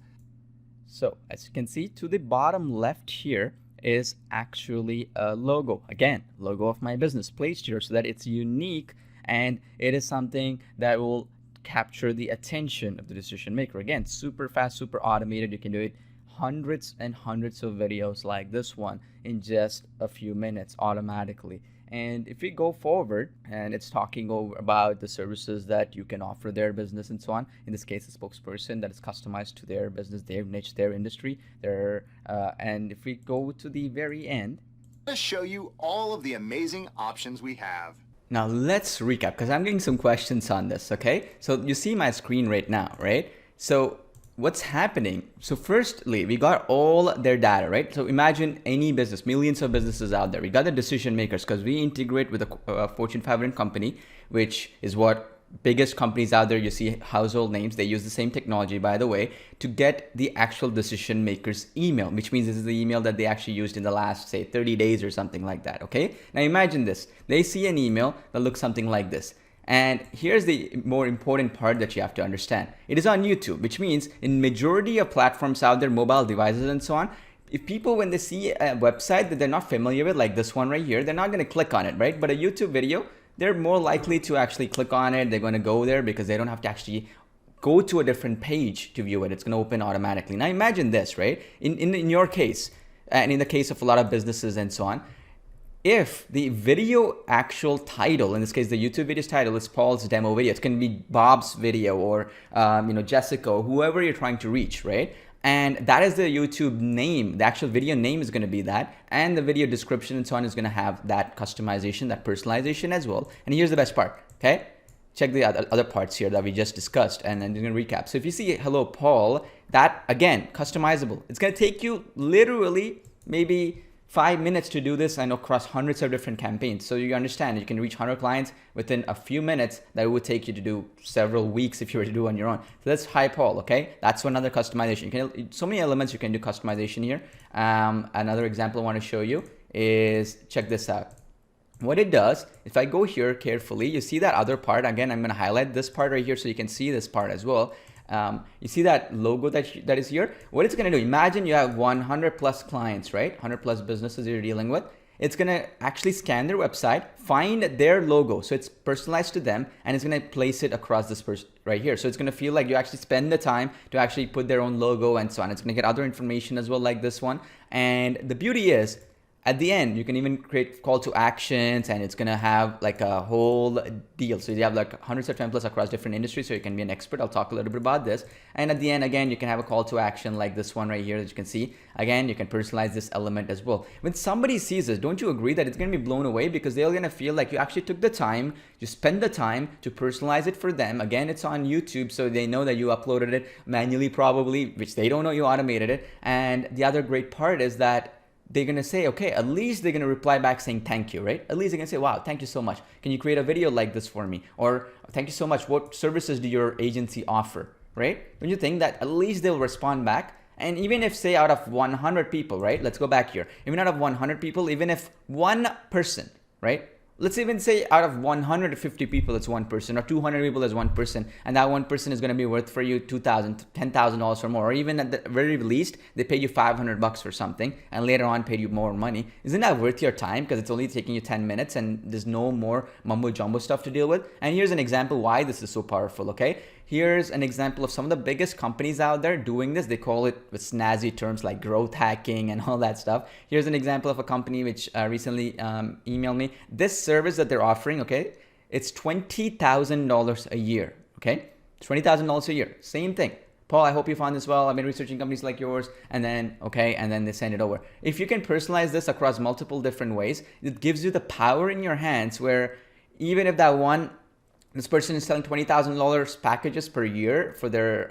S2: So as you can see, to the bottom left here is actually a logo. Again, logo of my business placed here so that it's unique and it is something that will capture the attention of the decision maker. Again, super fast, super automated. You can do it hundreds and hundreds of videos like this one in just a few minutes automatically. And if we go forward, and it's talking about the services that you can offer their business and so on. In this case, a spokesperson that is customized to their business, their niche, their industry. And if we go to the very end,
S3: Let's show you all of the amazing options we have.
S2: now let's recap because I'm getting some questions on this. Okay, so you see my screen right now, right? So what's happening? So firstly, we got all their data, right? So imagine any business, millions of businesses out there. We got the decision makers because we integrate with a Fortune 500 company, which is what biggest companies out there, you see household names. They use the same technology, by the way, to get the actual decision makers email, which means this is the email that they actually used in the last, say, 30 days or something like that. Okay. Now imagine this. They see an email that looks something like this. And here's the more important part that you have to understand. It is on YouTube, which means in majority of platforms out there, mobile devices and so on, if people, when they see a website that they're not familiar with, like this one right here, they're not going to click on it, right? But a YouTube video, they're more likely to actually click on it. They're going to go there because they don't have to actually go to a different page to view it. It's going to open automatically. Now imagine this, right? In your case, and in the case of a lot of businesses and so on, if the video actual title, in this case, the YouTube video's title is Paul's demo video, it's going to be Bob's video or, Jessica or whoever you're trying to reach, right? And that is the YouTube name. The actual video name is going to be that. And the video description and so on is going to have that customization, that personalization as well. And here's the best part, okay? Check the other parts here that we just discussed, and then you're going to recap. So if you see hello Paul, that again, customizable. It's going to take you literally maybe 5 minutes to do this and across hundreds of different campaigns. So you understand you can reach 100 clients within a few minutes that it would take you to do several weeks if you were to do on your own. So that's hi Paul, okay? That's another customization. You can, so many elements you can do customization here. Another example I want to show you is, check this out. what it does, if I go here carefully, you see that other part. Again, I'm going to highlight this part right here so you can see this part as well. You see that logo that is here? What it's going to do, imagine you have 100 plus clients, right? 100 plus businesses you're dealing with. It's going to actually scan their website, find their logo. So it's personalized to them, and it's going to place it across this person right here. So it's going to feel like you actually spend the time to actually put their own logo and so on. It's going to get other information as well, like this one. And the beauty is, at the end, you can even create call to actions, and it's going to have like a whole deal. So you have like hundreds of templates across different industries, so you can be an expert. I'll talk a little bit about this. And at the end, again, you can have a call to action like this one right here that you can see. Again, you can personalize this element as well. When somebody sees this, don't you agree that it's going to be blown away, because they're going to feel like you actually took the time, you spend the time to personalize it for them. Again, it's on YouTube, so they know that you uploaded it manually probably, which they don't know you automated it. And the other great part is that they're going to say, okay, at least they're going to reply back saying thank you, right? At least they're going to say, wow, thank you so much. Can you create a video like this for me? Or thank you so much. What services do your agency offer, right? Don't you think that at least they'll respond back? And even if, say, out of 100 people, right? Let's go back here. Even out of 100 people, even if one person, right? Let's even say out of 150 people, it's one person, or 200 people is one person, and that one person is going to be worth for you $2,000, $10,000 or more, or even at the very least, they pay you $500 for something, and later on paid you more money. Isn't that worth your time? Because it's only taking you 10 minutes, and there's no more mumbo jumbo stuff to deal with. And here's an example why this is so powerful. Okay, here's an example of some of the biggest companies out there doing this. They call it with snazzy terms like growth hacking and all that stuff. Here's an example of a company which recently emailed me. This service that they're offering, okay, it's $20,000 a year, okay? $20,000 a year, same thing. Paul, I hope you found this well. I've been researching companies like yours, and then, okay, and then they send it over. If you can personalize this across multiple different ways, it gives you the power in your hands where even if this person is selling $20,000 packages per year for their,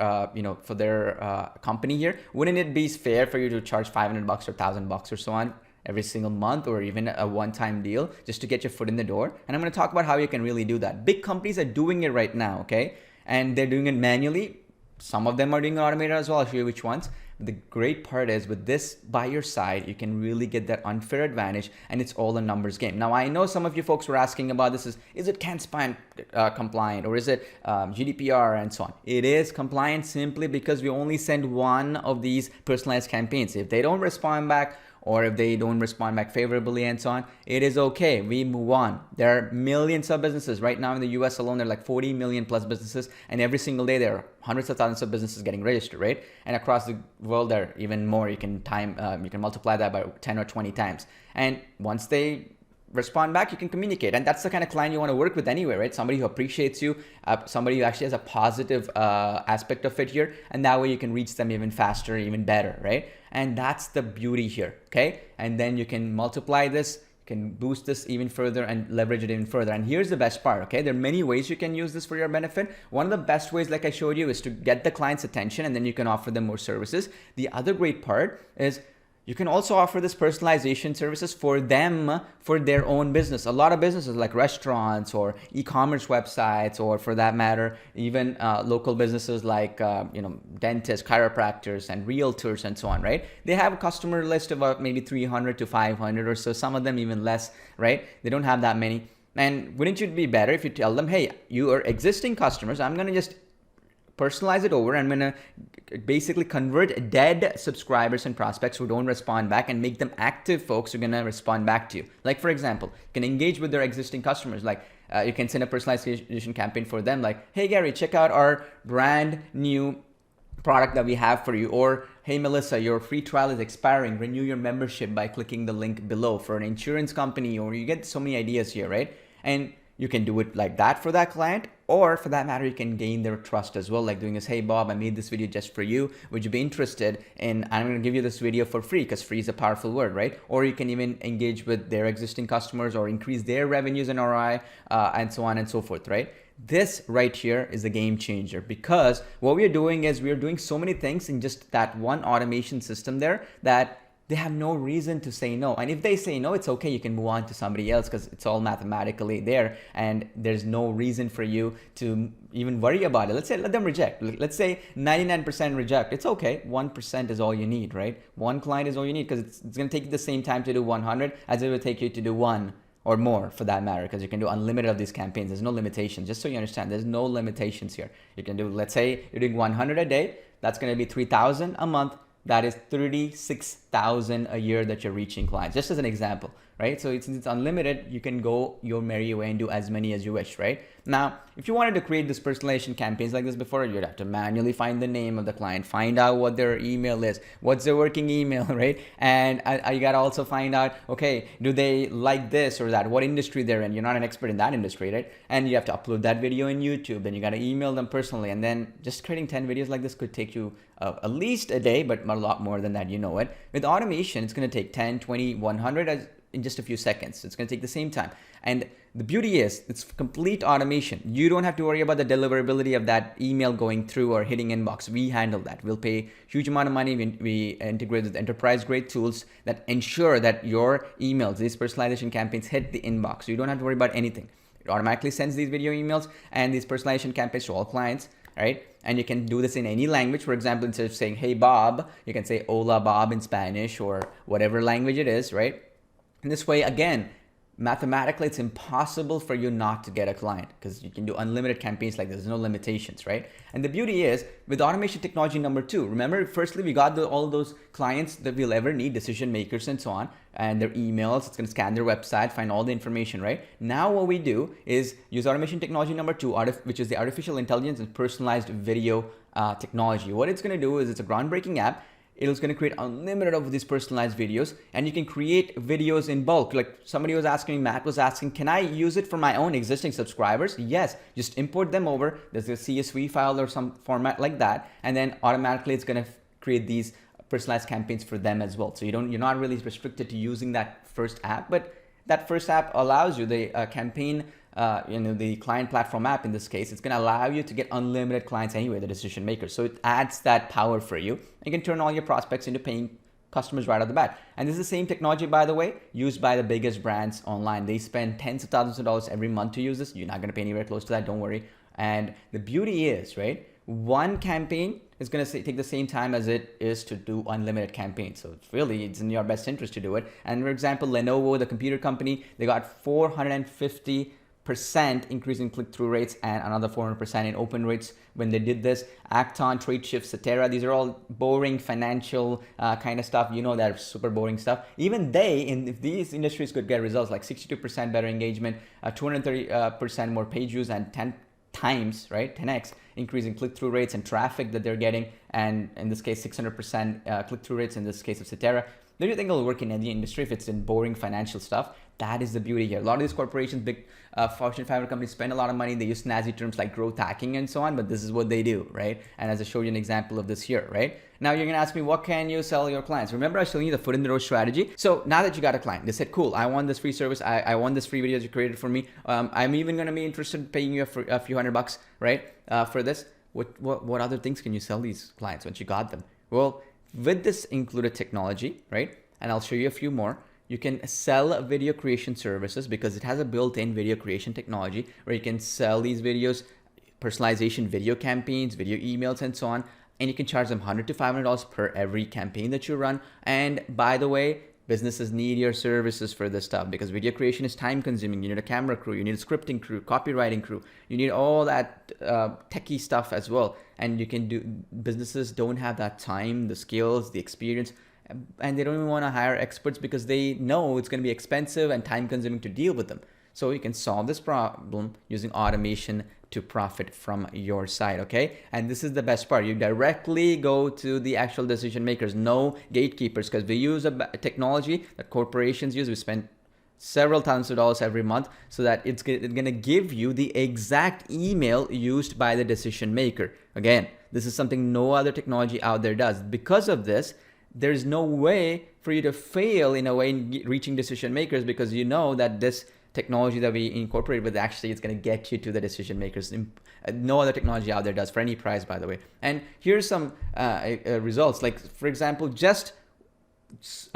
S2: company here, wouldn't it be fair for you to charge $500 or $1,000 or so on every single month, or even a one-time deal just to get your foot in the door? And I'm going to talk about how you can really do that. Big companies are doing it right now, okay? And they're doing it manually. Some of them are doing it automated as well. I'll show you which ones. But the great part is with this by your side, you can really get that unfair advantage, and it's all a numbers game. Now, I know some of you folks were asking about this is it CAN-SPAM compliant, or is it GDPR and so on? It is compliant simply because we only send one of these personalized campaigns. If they don't respond back, or if they don't respond back favorably and so on, it is okay. We move on. There are millions of businesses right now in the US alone. There are like 40 million plus businesses, and every single day there are hundreds of thousands of businesses getting registered, right? And across the world, there are even more. You can multiply that by 10 or 20 times. And once they respond back, you can communicate. And that's the kind of client you want to work with anyway, right? Somebody who appreciates you, somebody who actually has a positive aspect of it here. And that way you can reach them even faster, even better, right? And that's the beauty here, okay? And then you can multiply this, you can boost this even further and leverage it even further. And here's the best part, okay? There are many ways you can use this for your benefit. One of the best ways, like I showed you, is to get the client's attention, and then you can offer them more services. The other great part is you can also offer this personalization services for them, for their own business. A lot of businesses like restaurants or e-commerce websites, or for that matter, even local businesses like dentists, chiropractors, and realtors and so on, right? They have a customer list of about maybe 300 to 500 or so, some of them even less, right? They don't have that many. And wouldn't it be better if you tell them, hey, you are existing customers, I'm going to just personalize it over. I'm going to basically convert dead subscribers and prospects who don't respond back and make them active folks who are going to respond back to you. Like, for example, you can engage with their existing customers. Like, you can send a personalization campaign for them. Like, hey, Gary, check out our brand new product that we have for you. Or, hey, Melissa, your free trial is expiring. Renew your membership by clicking the link below. For an insurance company, or you get so many ideas here, right? And you can do it like that for that client, or for that matter, you can gain their trust as well, like doing this, hey Bob, I made this video just for you. Would you be interested in, I'm going to give you this video for free, because free is a powerful word, right? Or you can even engage with their existing customers or increase their revenues and ROI, and so on and so forth, right? This right here is a game changer, because what we are doing is we are doing so many things in just that one automation system there that they have no reason to say no. And if they say no, it's okay. You can move on to somebody else, because it's all mathematically there, and there's no reason for you to even worry about it. Let's say let them reject. Let's say 99% reject. It's okay. 1% is all you need, right? One client is all you need, because it's going to take you the same time to do 100 as it would take you to do one. or more for that matter, because you can do unlimited of these campaigns. There's no limitation. Just so you understand, there's no limitations here. You can do, let's say you're doing 100 a day. That's going to be 3,000 a month. That is 36,000 a year that you're reaching clients, just as an example, right? So since it's unlimited, you can go your merry way and do as many as you wish, right? Now, if you wanted to create this personalization campaigns like this before, you'd have to manually find the name of the client, find out what their email is, what's their working email, right? And you got to also find out, okay, do they like this or that? What industry they're in? You're not an expert in that industry, right? And you have to upload that video in YouTube. Then you got to email them personally. And then just creating 10 videos like this could take you at least a day, but a lot more than that, you know it. With automation, it's going to take 10, 20, 100 in just a few seconds. It's going to take the same time. And the beauty is it's complete automation. You don't have to worry about the deliverability of that email going through or hitting inbox. We handle that. We'll pay huge amount of money. We integrate with enterprise grade tools that ensure that your emails, these personalization campaigns, hit the inbox. So you don't have to worry about anything. It automatically sends these video emails and these personalization campaigns to all clients, right? And you can do this in any language. For example, instead of saying, hey, Bob, you can say, hola, Bob in Spanish or whatever language it is, right? In this way, again, mathematically, it's impossible for you not to get a client because you can do unlimited campaigns like this. There's no limitations, right? And the beauty is with automation technology number 2, remember, firstly, we got all those clients that we'll ever need, decision makers and so on, and their emails. It's going to scan their website, find all the information, right? Now what we do is use automation technology number 2, which is the artificial intelligence and personalized video technology. What it's going to do is it's a groundbreaking app. It's going to create unlimited of these personalized videos, and you can create videos in bulk. Like somebody was asking, Matt was asking, can I use it for my own existing subscribers? Yes, just import them over. There's a CSV file or some format like that, and then automatically it's going to create these personalized campaigns for them as well. So you're not really restricted to using that first app, but that first app allows you the campaign. The client platform app in this case, it's going to allow you to get unlimited clients anyway, the decision makers. So it adds that power for you. You can turn all your prospects into paying customers right off the bat. And this is the same technology, by the way, used by the biggest brands online. They spend tens of thousands of dollars every month to use this. You're not going to pay anywhere close to that, don't worry. And the beauty is, right, one campaign is going to take the same time as it is to do unlimited campaigns. So it's in your best interest to do it. And for example, Lenovo, the computer company, they got 450% increase in click-through rates and another 400% in open rates when they did this. Acton, Tradeshift, Cetera, these are all boring financial kind of stuff. You know, that super boring stuff. Even if these industries could get results like 62% better engagement, 230% more page views, and 10 times, right, 10x increase in click-through rates and traffic that they're getting, and in this case 600% click-through rates in this case of Cetera. Don't you think it'll work in any industry if it's in boring financial stuff? That is the beauty here. A lot of these corporations, big Fortune 500 companies, spend a lot of money. They use snazzy terms like growth hacking and so on, but this is what they do, right? And as I showed you an example of this here, right? Now you're gonna ask me, what can you sell your clients? Remember I was showing you the foot in the door strategy? So now that you got a client, they said, cool, I want this free service. I want this free videos you created for me. I'm even gonna be interested in paying you a few $100, right? For this. What other things can you sell these clients once you got them? Well, with this included technology, right? And I'll show you a few more. You can sell video creation services because it has a built-in video creation technology where you can sell these videos, personalization video campaigns, video emails, and so on. And you can charge them $100 to $500 per every campaign that you run. And by the way, businesses need your services for this stuff because video creation is time consuming. You need a camera crew, you need a scripting crew, copywriting crew, you need all that techie stuff as well. And businesses don't have that time, the skills, the experience, and they don't even want to hire experts because they know it's going to be expensive and time consuming to deal with them. So you can solve this problem using automation to profit from your side, okay? And this is the best part. You directly go to the actual decision makers, no gatekeepers, because we use a technology that corporations use. We spend several thousands of dollars every month so that it's going to give you the exact email used by the decision maker. Again, this is something no other technology out there does. Because of this, there's no way for you to fail in a way in reaching decision makers because you know that this technology that we incorporate with actually it's going to get you to the decision makers. No other technology out there does for any price, by the way. And here's some results. Like, for example, just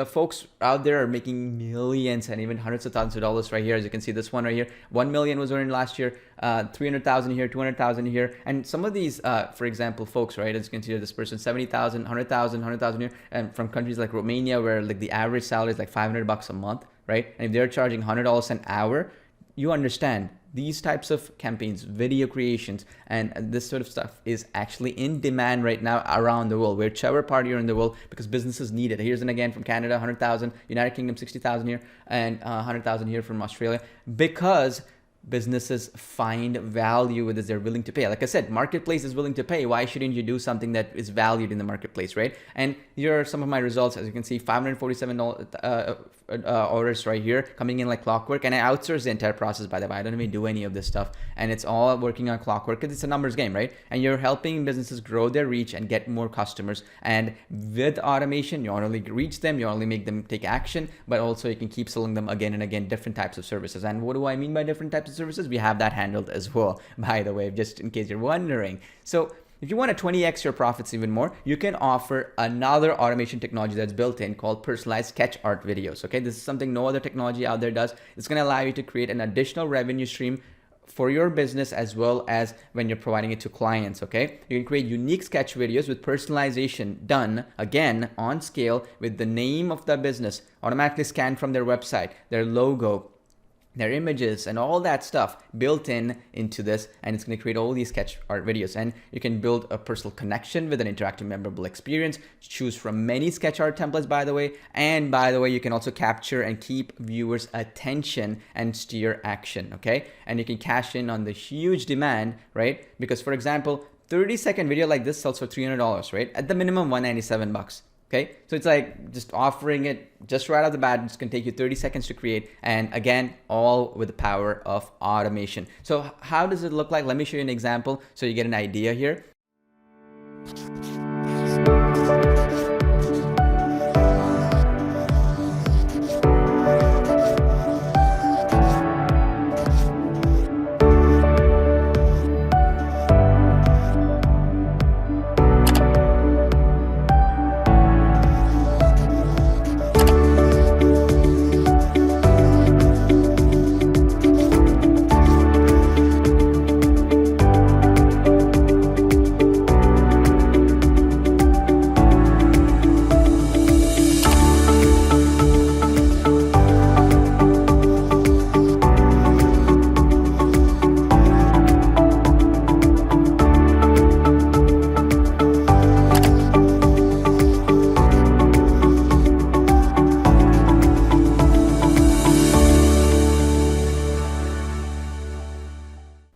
S2: folks out there are making millions and even hundreds of thousands of dollars right here. As you can see, this one right here, 1 million was earned last year, 300,000 here, 200,000 here. And some of these, for example, folks, right, as you can see, this person, 70,000, 100,000, 100,000 here, and from countries like Romania, where like the average salary is like $500 a month, right? And if they're charging $100 an hour, you understand these types of campaigns, video creations, and this sort of stuff is actually in demand right now around the world, whichever part you're in the world, because businesses need it. Here's an again from Canada, 100,000, United Kingdom, 60,000 here, and 100,000 here from Australia, because businesses find value with this. They're willing to pay. Like I said, marketplace is willing to pay. Why shouldn't you do something that is valued in the marketplace, right? And here are some of my results. As you can see, $547 orders right here coming in like clockwork. And I outsource the entire process, by the way. I don't even do any of this stuff, and it's all working on clockwork because it's a numbers game, right? And you're helping businesses grow their reach and get more customers. And with automation, you not only reach them, you not only make them take action, but also you can keep selling them again and again different types of services. And what do I mean by different types of services? We have that handled as well, by the way, just in case you're wondering. So if you want to 20x your profits even more, you can offer another automation technology that's built in called personalized sketch art videos. Okay, this is something no other technology out there does. It's going to allow you to create an additional revenue stream for your business, as well as when you're providing it to clients. Okay, you can create unique sketch videos with personalization done again on scale with the name of the business automatically scanned from their website, their logo, their images, and all that stuff built into this, and it's going to create all these sketch art videos. And you can build a personal connection with an interactive, memorable experience. Choose from many sketch art templates, by the way. And by the way, you can also capture and keep viewers' attention and steer action. Okay, and you can cash in on the huge demand, right? Because for example, 30-second video like this sells for $300, right? At the minimum, $197. Okay, so it's like just offering it just right out the bat. It's gonna take you 30 seconds to create, and again, all with the power of automation. So how does it look like? Let me show you an example so you get an idea here.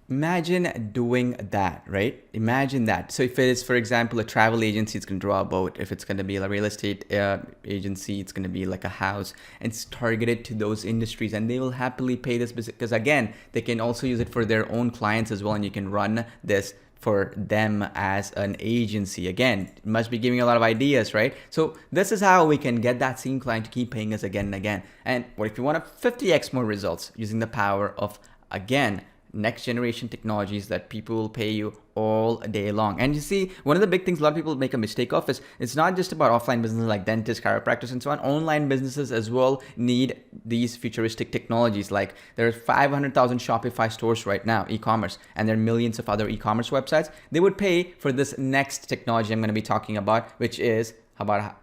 S2: Imagine doing that, right? Imagine that. So if it is, for example, a travel agency, it's going to draw a boat. If it's going to be a real estate agency, it's going to be like a house. And it's targeted to those industries, and they will happily pay this because, again, they can also use it for their own clients as well, and you can run this for them as an agency. Again, it must be giving a lot of ideas, right? So this is how we can get that same client to keep paying us again and again. And what if you want 50x more results using the power of, again, next generation technologies that people will pay you all day long? And you see, one of the big things a lot of people make a mistake of is it's not just about offline businesses like dentists, chiropractors, and so on. Online businesses as well need these futuristic technologies. Like there's 500,000 Shopify stores right now, e-commerce, and there are millions of other e-commerce websites. They would pay for this next technology I'm going to be talking about, which is how about,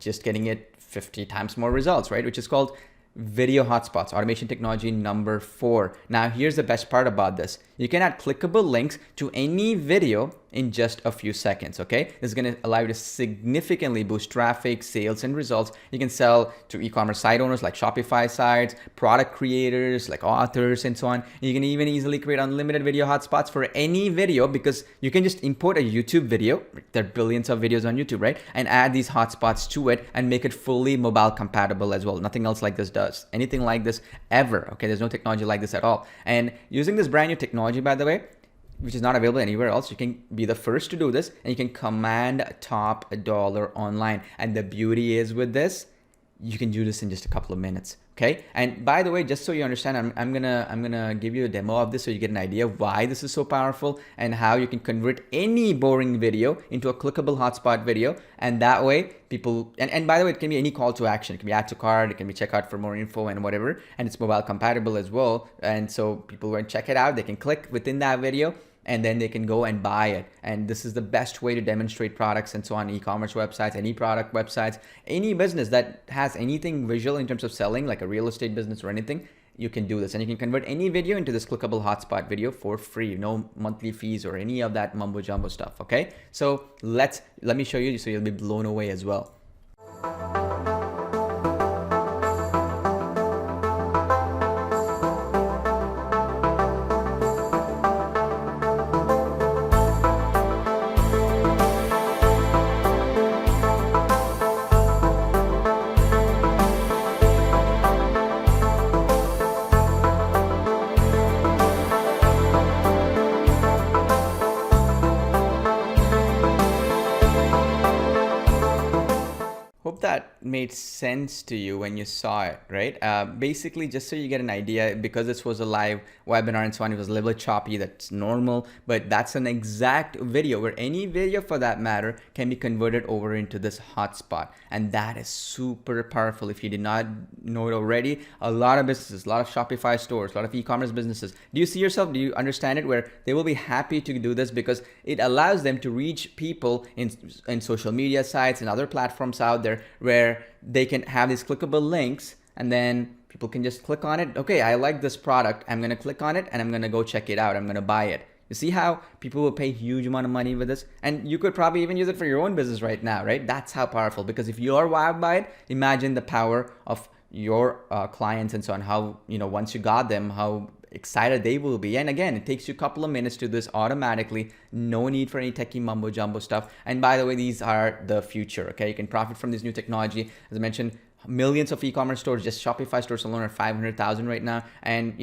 S2: just getting it 50 times more results, right? Which is called video hotspots, automation technology number 4. Now, here's the best part about this. You can add clickable links to any video in just a few seconds, okay? This is going to allow you to significantly boost traffic, sales, and results. You can sell to e-commerce site owners like Shopify sites, product creators like authors, and so on. You can even easily create unlimited video hotspots for any video because you can just import a YouTube video. There are billions of videos on YouTube, right? And add these hotspots to it and make it fully mobile compatible as well. Nothing else like this does anything like this ever, okay? There's no technology like this at all. And using this brand new technology, by the way, which is not available anywhere else, you can be the first to do this, and you can command top dollar online. And the beauty is with this, you can do this in just a couple of minutes. Okay. And by the way, just so you understand, I'm gonna give you a demo of this so you get an idea of why this is so powerful and how you can convert any boring video into a clickable hotspot video. And that way people, and by the way, it can be any call to action. It can be add to cart, it can be check out for more info and whatever. And it's mobile compatible as well. And so people when check it out, they can click within that video and then they can go and buy it. And this is the best way to demonstrate products and so on, e-commerce websites, any product websites, any business that has anything visual in terms of selling, like a real estate business or anything, you can do this. And you can convert any video into this clickable hotspot video for free, no monthly fees or any of that mumbo jumbo stuff, okay? So let me show you so you'll be blown away as well. Hope that made sense to you when you saw it, right? Basically, just so you get an idea, because this was a live webinar and so on, it was a little choppy, that's normal, but that's an exact video where any video for that matter can be converted over into this hotspot. And that is super powerful. If you did not know it already, a lot of businesses, a lot of Shopify stores, a lot of e-commerce businesses, do you see yourself, do you understand it, where they will be happy to do this because it allows them to reach people in social media sites and other platforms out there where they can have these clickable links and then people can just click on it. Okay, I like this product. I'm going to click on it and I'm going to go check it out. I'm going to buy it. You see how people will pay a huge amount of money with this? And you could probably even use it for your own business right now, right? That's how powerful, because if you're wowed by it, imagine the power of your clients and so on, how, once you got them, how excited they will be. And again, it takes you a couple of minutes to do this automatically. No need for any techie mumbo jumbo stuff. And by the way, these are the future. Okay, you can profit from this new technology. As I mentioned, millions of e-commerce stores, just Shopify stores alone are 500,000 right now. And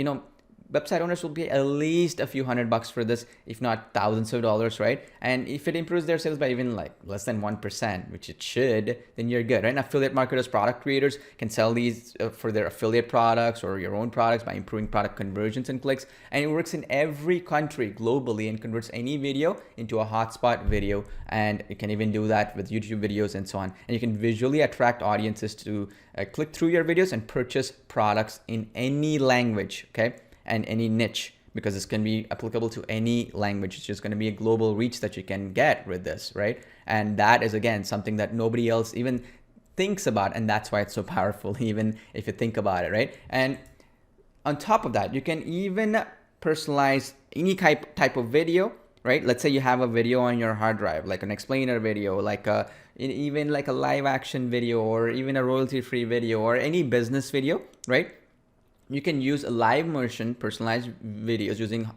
S2: website owners will pay at least a few $100 for this, if not thousands of dollars, right? And if it improves their sales by even like less than 1%, which it should, then you're good, right? And affiliate marketers, product creators can sell these for their affiliate products or your own products by improving product conversions and clicks. And it works in every country globally and converts any video into a hotspot video. And you can even do that with YouTube videos and so on. And you can visually attract audiences to click through your videos and purchase products in any language, okay? And any niche, because it's going to be applicable to any language. It's just going to be a global reach that you can get with this, right? And that is, again, something that nobody else even thinks about. And that's why it's so powerful, even if you think about it, right? And on top of that, you can even personalize any type of video, right? Let's say you have a video on your hard drive, like an explainer video, like even like a live action video, or even a royalty-free video, or any business video, right? You can use a live motion personalized videos using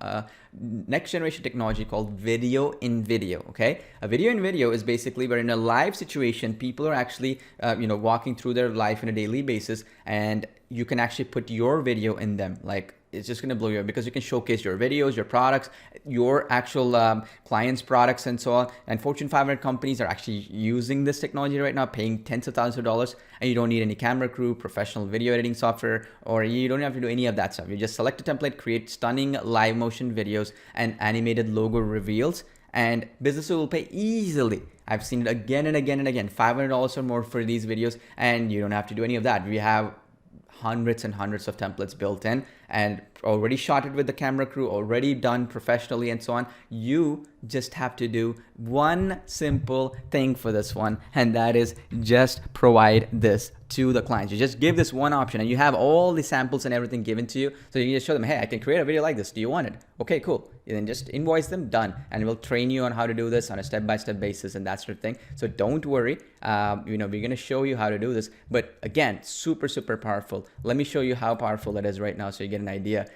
S2: next generation technology called video in video. Okay, a video in video is basically where in a live situation, people are actually walking through their life on a daily basis, and you can actually put your video in them. Like, it's just going to blow you away, because you can showcase your videos, your products, your actual clients' products and so on. And Fortune 500 companies are actually using this technology right now, paying tens of thousands of dollars, and you don't need any camera crew, professional video editing software, or you don't have to do any of that stuff. You just select a template, create stunning live motion videos and animated logo reveals, and businesses will pay easily. I've seen it again and again and again, $500 or more for these videos, and you don't have to do any of that. We have hundreds and hundreds of templates built in and already shot it with the camera crew, already done professionally and so on. You just have to do one simple thing for this one, and that is just provide this to the clients. You just give this one option, and you have all the samples and everything given to you. So you can just show them, hey, I can create a video like this. Do you want it? Okay, cool. And then just invoice them, done. And we'll train you on how to do this on a step-by-step basis and that sort of thing. So don't worry. We're going to show you how to do this. But again, super, super powerful. Let me show you how powerful it is right now so you get an idea.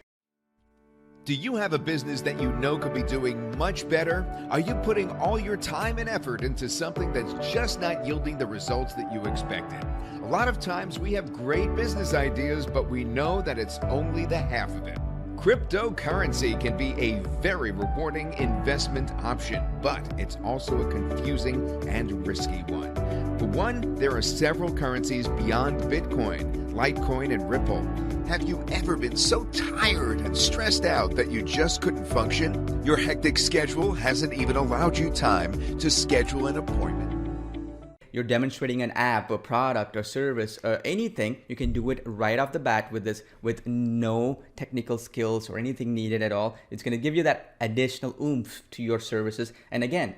S4: Do you have a business that you know could be doing much better? Are you putting all your time and effort into something that's just not yielding the results that you expected? A lot of times we have great business ideas, but we know that it's only the half of it. Cryptocurrency can be a very rewarding investment option, but it's also a confusing and risky one. For one, there are several currencies beyond Bitcoin, Litecoin, and Ripple. Have you ever been so tired and stressed out that you just couldn't function? Your hectic schedule hasn't even allowed you time to schedule an appointment.
S2: You're demonstrating an app, a product, or service, or anything, you can do it right off the bat with this, with no technical skills or anything needed at all. It's going to give you that additional oomph to your services. And again,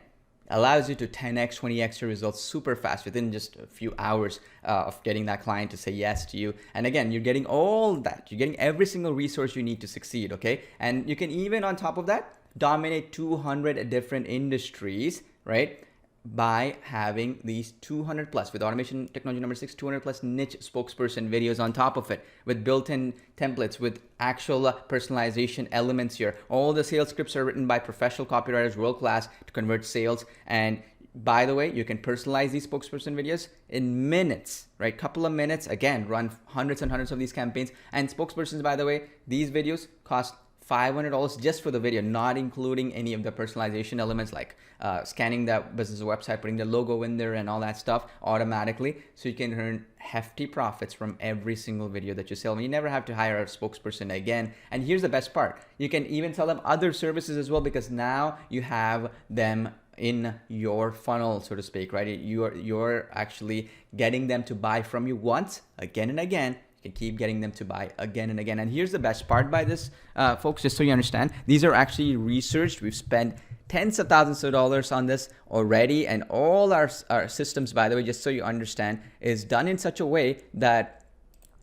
S2: allows you to 10x, 20x your results super fast within just a few hours of getting that client to say yes to you. And again, you're getting all that. You're getting every single resource you need to succeed, okay? And you can even, on top of that, dominate 200 different industries, right? By having these 200 plus, with automation technology number 6, 200 plus niche spokesperson videos on top of it, with built-in templates, with actual personalization elements here. All the sales scripts are written by professional copywriters, world class, to convert sales. And by the way, you can personalize these spokesperson videos in minutes, right? Couple of minutes. Again, run hundreds and hundreds of these campaigns. And spokespersons, by the way, these videos cost $500 just for the video, not including any of the personalization elements like scanning that business website, putting the logo in there and all that stuff automatically. So you can earn hefty profits from every single video that you sell. You never have to hire a spokesperson again. And here's the best part. You can even sell them other services as well, because now you have them in your funnel, so to speak, right? You're actually getting them to buy from you once, again and again. You can keep getting them to buy again and again. And here's the best part by this, folks, just so you understand. These are actually researched. We've spent tens of thousands of dollars on this already. And all our systems, by the way, just so you understand, is done in such a way that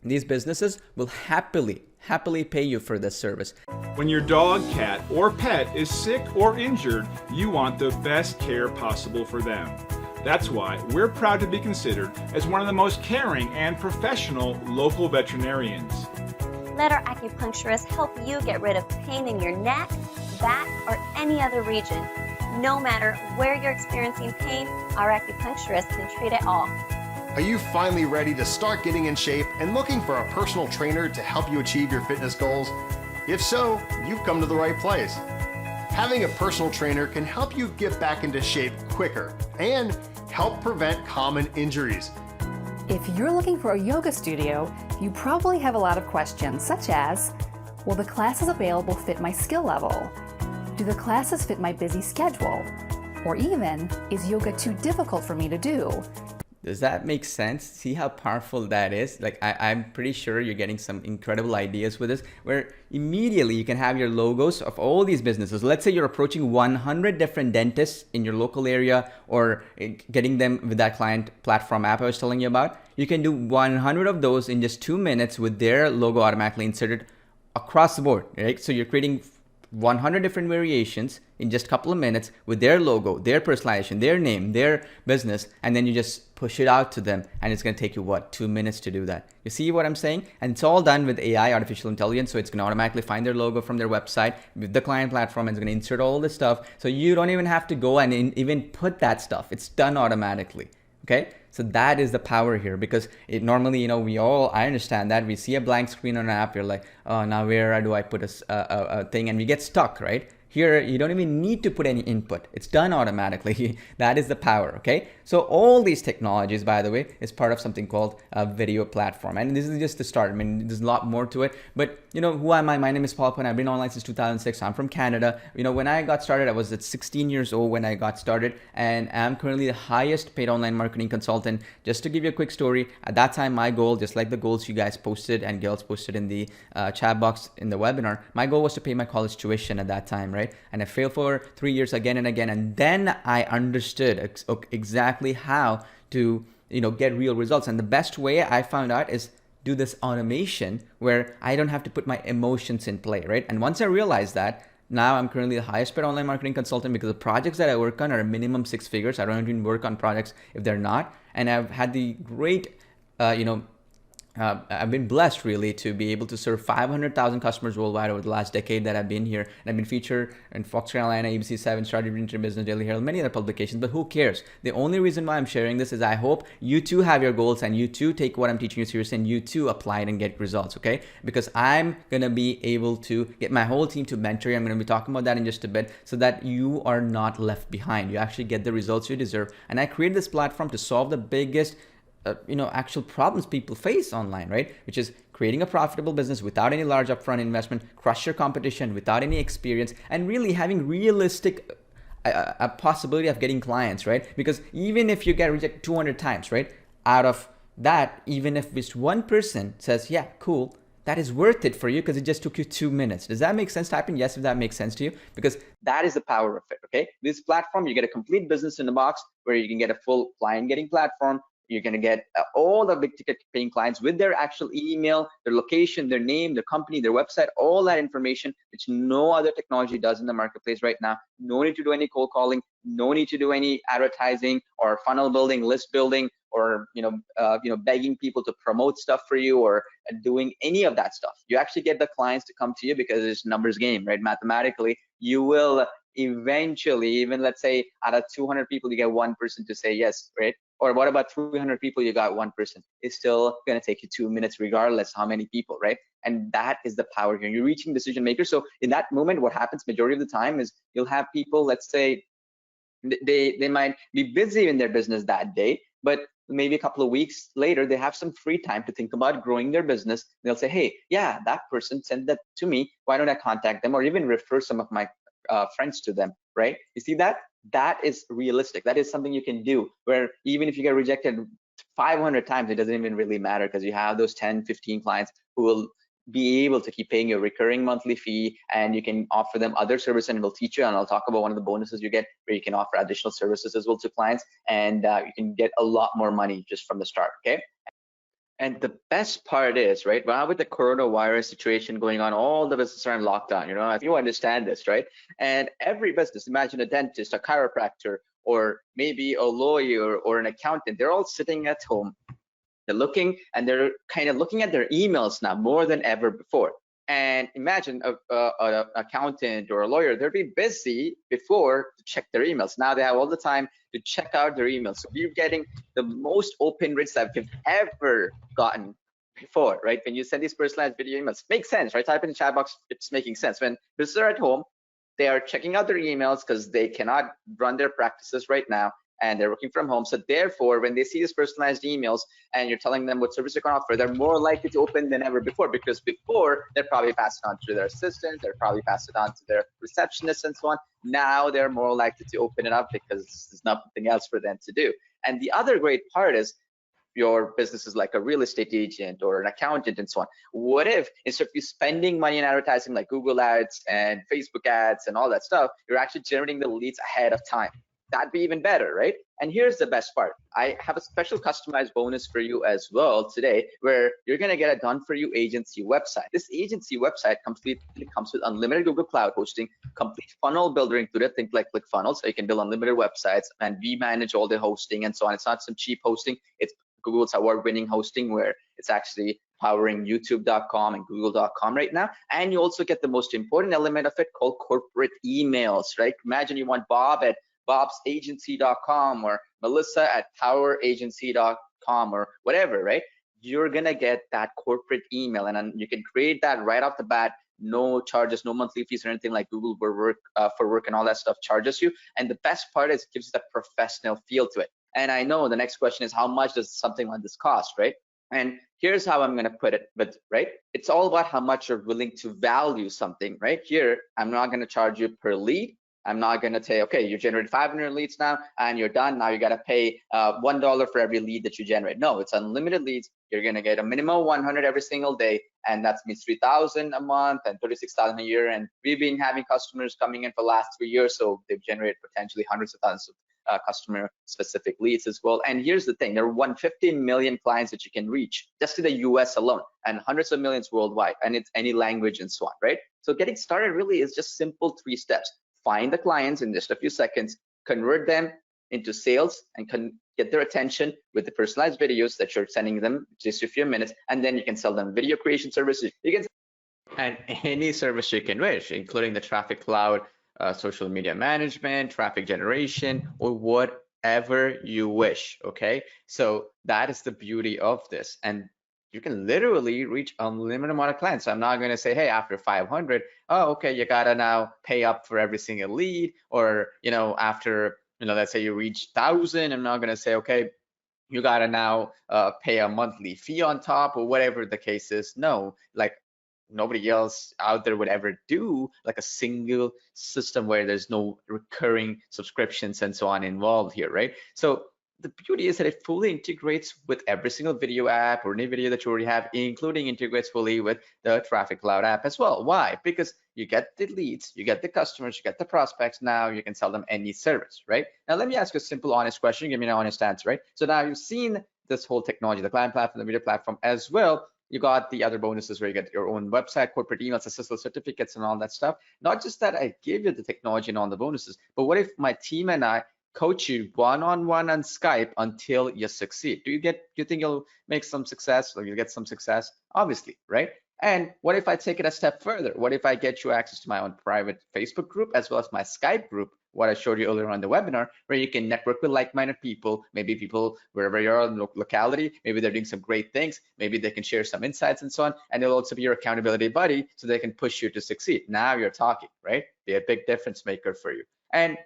S2: these businesses will happily pay you for this service.
S5: When your dog, cat, or pet is sick or injured, you want the best care possible for them. That's why we're proud to be considered as one of the most caring and professional local veterinarians.
S6: Let our acupuncturists help you get rid of pain in your neck, back, or any other region. No matter where you're experiencing pain, our acupuncturist can treat it all.
S3: Are you finally ready to start getting in shape and looking for a personal trainer to help you achieve your fitness goals? If so, you've come to the right place. Having a personal trainer can help you get back into shape quicker and help prevent common injuries.
S7: If you're looking for a yoga studio, you probably have a lot of questions, such as, will the classes available fit my skill level? Do the classes fit my busy schedule? Or even, is yoga too difficult for me to do?
S2: Does that make sense? See how powerful that is? Like, I'm pretty sure you're getting some incredible ideas with this, where immediately you can have your logos of all these businesses. Let's say you're approaching 100 different dentists in your local area, or getting them with that client platform app I was telling you about. You can do 100 of those in just 2 minutes with their logo automatically inserted across the board, right? So you're creating 100 different variations in just a couple of minutes with their logo, their personalization, their name, their business, and then you just push it out to them, and it's going to take you, 2 minutes to do that. You see what I'm saying? And it's all done with AI, artificial intelligence, so it's going to automatically find their logo from their website with the client platform, and it's going to insert all this stuff, so you don't even have to go and even put that stuff. It's done automatically. Okay, so that is the power here, because it normally, I understand that we see a blank screen on an app, you're like, oh, now where do I put a thing, and we get stuck, right? Here, you don't even need to put any input. It's done automatically. That is the power, okay? So all these technologies, by the way, is part of something called a video platform. And this is just the start. I mean, there's a lot more to it. But, who am I? My name is Paul Pun. I've been online since 2006. I'm from Canada. When I got started, I was at 16 years old when I got started. And I'm currently the highest paid online marketing consultant. Just to give you a quick story, at that time, my goal, just like the goals you guys posted and girls posted in the chat box in the webinar, my goal was to pay my college tuition at that time, right? And I failed for 3 years again and again. And then I understood exactly how to, get real results. And the best way I found out is do this automation where I don't have to put my emotions in play, right? And once I realized that, now I'm currently the highest paid online marketing consultant, because the projects that I work on are minimum 6 figures. I don't even work on projects if they're not. And I've had the great, I've been blessed really to be able to serve 500,000 customers worldwide over the last decade that I've been here. And I've been featured in Fox Carolina, ABC7, Strategy Printer Business, Daily Herald, many other publications, but who cares? The only reason why I'm sharing this is I hope you too have your goals and you too take what I'm teaching you seriously and you too apply it and get results, okay? Because I'm going to be able to get my whole team to mentor you. I'm going to be talking about that in just a bit so that you are not left behind. You actually get the results you deserve. And I created this platform to solve the biggest actual problems people face online, right? Which is creating a profitable business without any large upfront investment, crush your competition without any experience, and really having realistic a possibility of getting clients, right? Because even if you get rejected 200 times, right? Out of that, even if just one person says, yeah, cool, that is worth it for you because it just took you 2 minutes. Does that make sense? Type in yes if that makes sense to you, because that is the power of it, okay? This platform, you get a complete business in the box where you can get a full client getting platform. You're going to get all the big ticket paying clients with their actual email, their location, their name, their company, their website, all that information, which no other technology does in the marketplace right now. No need to do any cold calling, no need to do any advertising or funnel building, list building, or begging people to promote stuff for you or doing any of that stuff. You actually get the clients to come to you because it's numbers game, right? Mathematically, you will eventually, even let's say out of 200 people, you get one person to say yes, right? Or what about 300 people, you got one person? It's still going to take you 2 minutes regardless how many people, right? And that is the power here. You're reaching decision makers. So in that moment, what happens majority of the time is you'll have people, let's say they might be busy in their business that day, but maybe a couple of weeks later, they have some free time to think about growing their business. They'll say, hey, yeah, that person sent that to me. Why don't I contact them or even refer some of my friends to them, right? You see that? That is realistic. That is something you can do where even if you get rejected 500 times, it doesn't even really matter because you have those 10, 15 clients who will be able to keep paying you a recurring monthly fee, and you can offer them other services, and we'll teach you, and I'll talk about one of the bonuses you get where you can offer additional services as well to clients, and you can get a lot more money just from the start, okay? And the best part is, right, now with the coronavirus situation going on, all the businesses are in lockdown, you understand this, right? And every business, imagine a dentist, a chiropractor, or maybe a lawyer or an accountant, they're all sitting at home. They're looking and they're kind of looking at their emails now more than ever before. And imagine an accountant or a lawyer, they'd be busy before to check their emails. Now they have all the time to check out their emails. So you're getting the most open rates that we've ever gotten before, right? When you send these personalized video emails, makes sense, right? Type in the chat box, it's making sense. When businesses are at home, they are checking out their emails because they cannot run their practices right now, and they're working from home. So therefore, when they see these personalized emails and you're telling them what service you can offer, they're more likely to open than ever before, because before they're probably passed it on to their assistant, they're probably passed it on to their receptionist and so on. Now they're more likely to open it up because there's nothing else for them to do. And the other great part is your business is like a real estate agent or an accountant and so on. What if instead of you spending money in advertising like Google ads and Facebook ads and all that stuff, you're actually generating the leads ahead of time? That'd be even better, right? And here's the best part. I have a special customized bonus for you as well today, where you're gonna get a done for you agency website. This agency website completely comes with unlimited Google Cloud hosting, complete funnel builder included, think like ClickFunnels, so you can build unlimited websites, and we manage all the hosting and so on. It's not some cheap hosting, it's Google's award-winning hosting where it's actually powering youtube.com and google.com right now. And you also get the most important element of it called corporate emails, right? Imagine you want Bob at bobsagency.com or Melissa at poweragency.com or whatever, right? You're gonna get that corporate email, and you can create that right off the bat. No charges, no monthly fees or anything like Google for work and all that stuff charges you. And the best part is it gives that professional feel to it. And I know the next question is, how much does something like this cost, right? And here's how I'm gonna put it, but right, it's all about how much you're willing to value something, right? Here, I'm not gonna charge you per lead. I'm not going to say, okay, you generated 500 leads now and you're done. Now you got to pay $1 for every lead that you generate. No, it's unlimited leads. You're going to get a minimum of 100 every single day. And that means 3,000 a month and 36,000 a year. And we've been having customers coming in for the last 3 years. So they've generated potentially hundreds of thousands of customer specific leads as well. And here's the thing, there are 150 million clients that you can reach just in the US alone, and hundreds of millions worldwide. And it's any language and so on, right? So getting started really is just simple 3 steps. Find the clients in just a few seconds, convert them, into sales and can get their attention with the personalized videos that you're sending them just a few minutes, and then you can sell them video creation services. You can and any service you can wish, including the Traffic Cloud, social media management, traffic generation, or whatever you wish. Okay, so that is the beauty of this, and you can literally reach unlimited amount of clients. So I'm not going to say, hey, after 500, oh, okay, you gotta now pay up for every single lead, or after let's say you reach 1,000, I'm not going to say, okay, you gotta now pay a monthly fee on top, or whatever the case is. No, like nobody else out there would ever do like a single system where there's no recurring subscriptions and so on involved here, right? So the beauty is that it fully integrates with every single video app or any video that you already have, including integrates fully with the Traffic Cloud app as well. Why? Because you get the leads, you get the customers, you get the prospects. Now you can sell them any service, right? Now let me ask you a simple, honest question. Give me an honest answer, right? So now you've seen this whole technology, the client platform, the video platform as well. You got the other bonuses where you get your own website, corporate emails, SSL certificates, and all that stuff. Not just that I give you the technology and all the bonuses, but what if my team and I coach you one-on-one on Skype until you succeed? Do you think you'll make some success, or you'll get some success? Obviously, right? And what if I take it a step further? What if I get you access to my own private Facebook group as well as my Skype group, what I showed you earlier on the webinar, where you can network with like-minded people, maybe people wherever you're in the locality, maybe they're doing some great things, maybe they can share some insights and so on, and they'll also be your accountability buddy so they can push you to succeed. Now you're talking, right? Be a big difference maker for you. And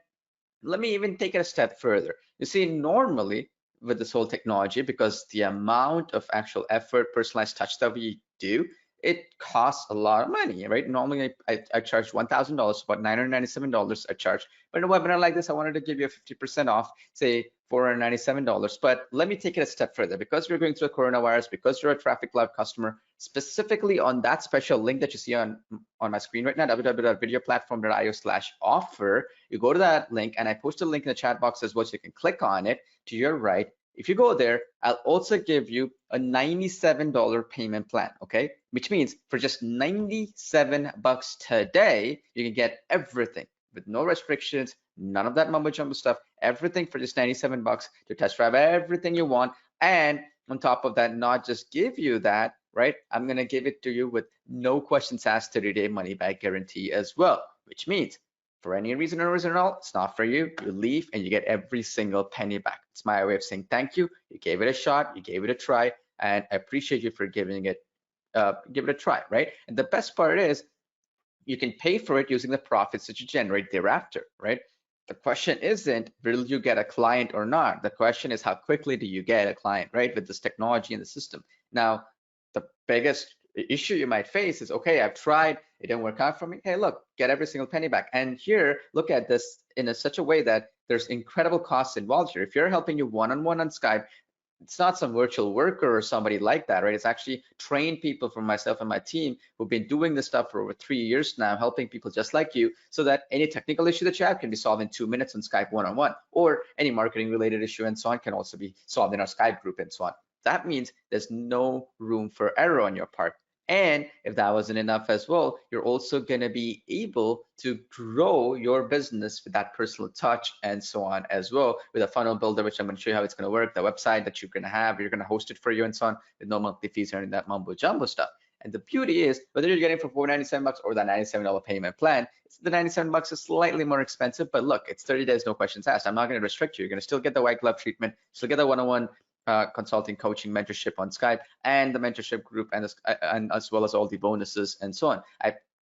S2: let me even take it a step further. You see, normally with this whole technology, because the amount of actual effort, personalized touch that we do, it costs a lot of money, right? Normally I charge $1,000, about $997 I charge. But in a webinar like this, I wanted to give you a 50% off, say $497. But let me take it a step further. Because we're going through a coronavirus, because you're a Traffic Cloud customer, specifically on that special link that you see on my screen right now, www.videoplatform.io/offer, you go to that link, and I post a link in the chat box as well, so you can click on it to your right. If you go there, I'll also give you a $97 payment plan, okay? Which means for just $97 today, you can get everything with no restrictions, none of that mumbo jumbo stuff, everything for just $97 to test drive everything you want. And on top of that, not just give you that, right? I'm gonna give it to you with no questions asked, 30-day money back guarantee as well, which means for any reason or reason at all, it's not for you, you leave and you get every single penny back. It's my way of saying thank you. You gave it a shot, you gave it a try, and I appreciate you for giving it, give it a try, right? And the best part is you can pay for it using the profits that you generate thereafter, right? The question isn't, will you get a client or not? The question is, how quickly do you get a client, right? With this technology and the system. Now, the biggest issue you might face is, okay, I've tried, it didn't work out for me. Hey, look, get every single penny back. And here, look at this in such a way that there's incredible costs involved here. If you're helping you one-on-one on Skype, it's not some virtual worker or somebody like that, right? It's actually trained people from myself and my team who've been doing this stuff for over 3 years now, helping people just like you, so that any technical issue that you have can be solved in 2 minutes on Skype one-on-one, or any marketing related issue and so on can also be solved in our Skype group and so on. That means there's no room for error on your part. And if that wasn't enough as well, you're also going to be able to grow your business with that personal touch and so on as well, with a funnel builder, which I'm going to show you how it's going to work, the website that you're going to have, you're going to host it for you and so on, with no monthly fees or any of that mumbo jumbo stuff. And the beauty is, whether you're getting it for $497 or that $97 payment plan, the $97 is slightly more expensive, but look, it's 30 days, no questions asked. I'm not going to restrict you. You're going to still get the white glove treatment, still get the one-on-one consulting, coaching, mentorship on Skype, and the mentorship group, and as well as all the bonuses and so on.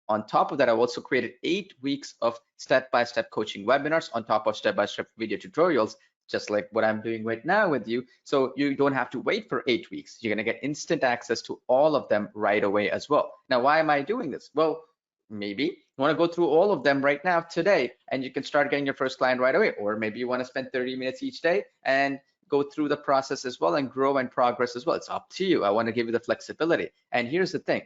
S2: On top of that, I've also created 8 weeks of step-by-step coaching webinars on top of step-by-step video tutorials, just like what I'm doing right now with you. So you don't have to wait for 8 weeks. You're gonna get instant access to all of them right away as well. Now, why am I doing this? Well, maybe you wanna go through all of them right now today, and you can start getting your first client right away. Or maybe you wanna spend 30 minutes each day and go through the process as well and grow and progress as well. It's up to you. I want to give you the flexibility. And here's the thing.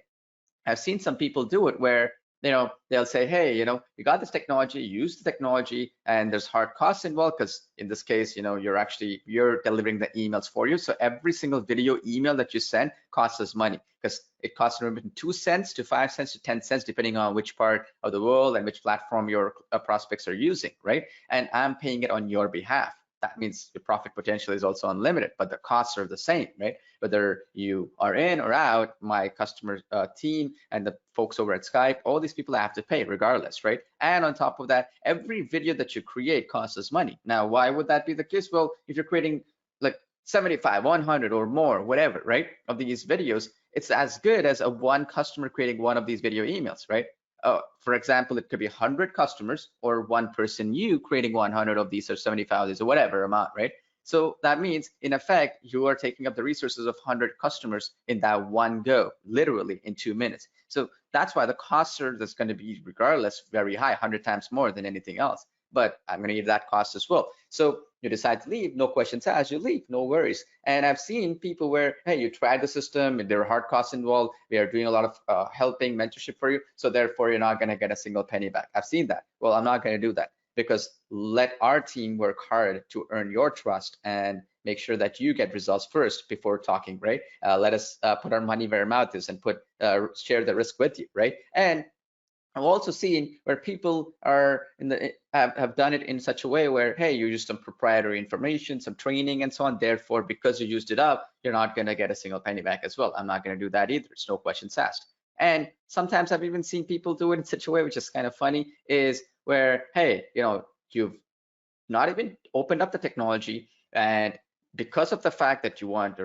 S2: I've seen some people do it where, they'll say, hey, you got this technology, use the technology, and there's hard costs involved, because in this case, you're delivering the emails for you. So every single video email that you send costs us money, because it costs from 2 cents to 5 cents to 10 cents, depending on which part of the world and which platform your prospects are using, right? And I'm paying it on your behalf. that means your profit potential is also unlimited, but the costs are the same, right? Whether you are in or out, my customer team and the folks over at Skype, all these people have to pay regardless, right? And on top of that, every video that you create costs us money. Now, why would that be the case? Well, if you're creating like 75, 100 or more, whatever, right, of these videos, it's as good as a one customer creating one of these video emails, right? For example, it could be 100 customers or one person, you creating 100 of these or 75 of these or whatever amount, right? So that means, in effect, you are taking up the resources of 100 customers in that one go, literally in 2 minutes. So that's why the costs are that's going to be, regardless, very high, 100 times more than anything else. But I'm going to give that cost as well. So you decide to leave, no questions asked, you leave, no worries. And I've seen people where, hey, you tried the system, and there are hard costs involved. We are doing a lot of helping, mentorship for you, so therefore you're not going to get a single penny back. I've seen that. Well, I'm not going to do that, because let our team work hard to earn your trust and make sure that you get results first before talking, right? Let us put our money where our mouth is and share the risk with you, right? And I've also seen where people are have done it in such a way where, hey, you used some proprietary information, some training and so on. Therefore, because you used it up, you're not going to get a single penny back as well. I'm not going to do that either. It's no questions asked. And sometimes I've even seen people do it in such a way, which is kind of funny, is where, hey, you've not even opened up the technology, and because of the fact that you want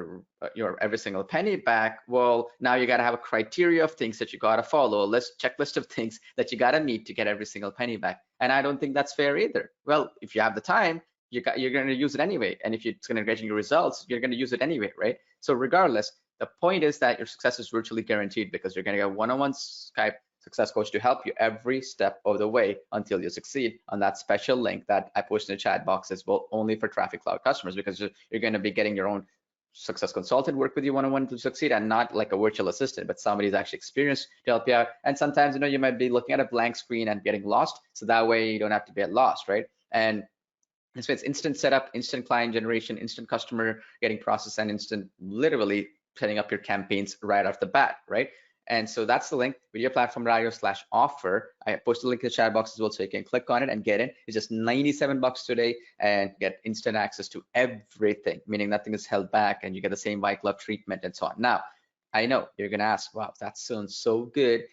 S2: your every single penny back, well, now you got to have a criteria of things that you got to follow, a checklist of things that you got to meet to get every single penny back. And I don't think that's fair either. Well, if you have the time, you're going to use it anyway. And if it's going to get you results, you're going to use it anyway, right? So regardless, the point is that your success is virtually guaranteed, because you're going to get one-on-one Skype success coach to help you every step of the way until you succeed on that special link that I posted in the chat box as well, only for Traffic Cloud customers, because you're going to be getting your own success consultant work with you one-on-one to succeed, and not like a virtual assistant, but somebody who's actually experienced to help you out. And sometimes, you might be looking at a blank screen and getting lost, so that way you don't have to get lost, right? And so it's instant setup, instant client generation, instant customer getting processed, and instant literally setting up your campaigns right off the bat, right? And so that's the link, videoplatform.io/offer. I posted the link in the chat box as well, so you can click on it and get in. It's just $97 today and get instant access to everything, meaning nothing is held back, and you get the same white glove treatment and so on. Now, I know you're going to ask, wow, that sounds so good.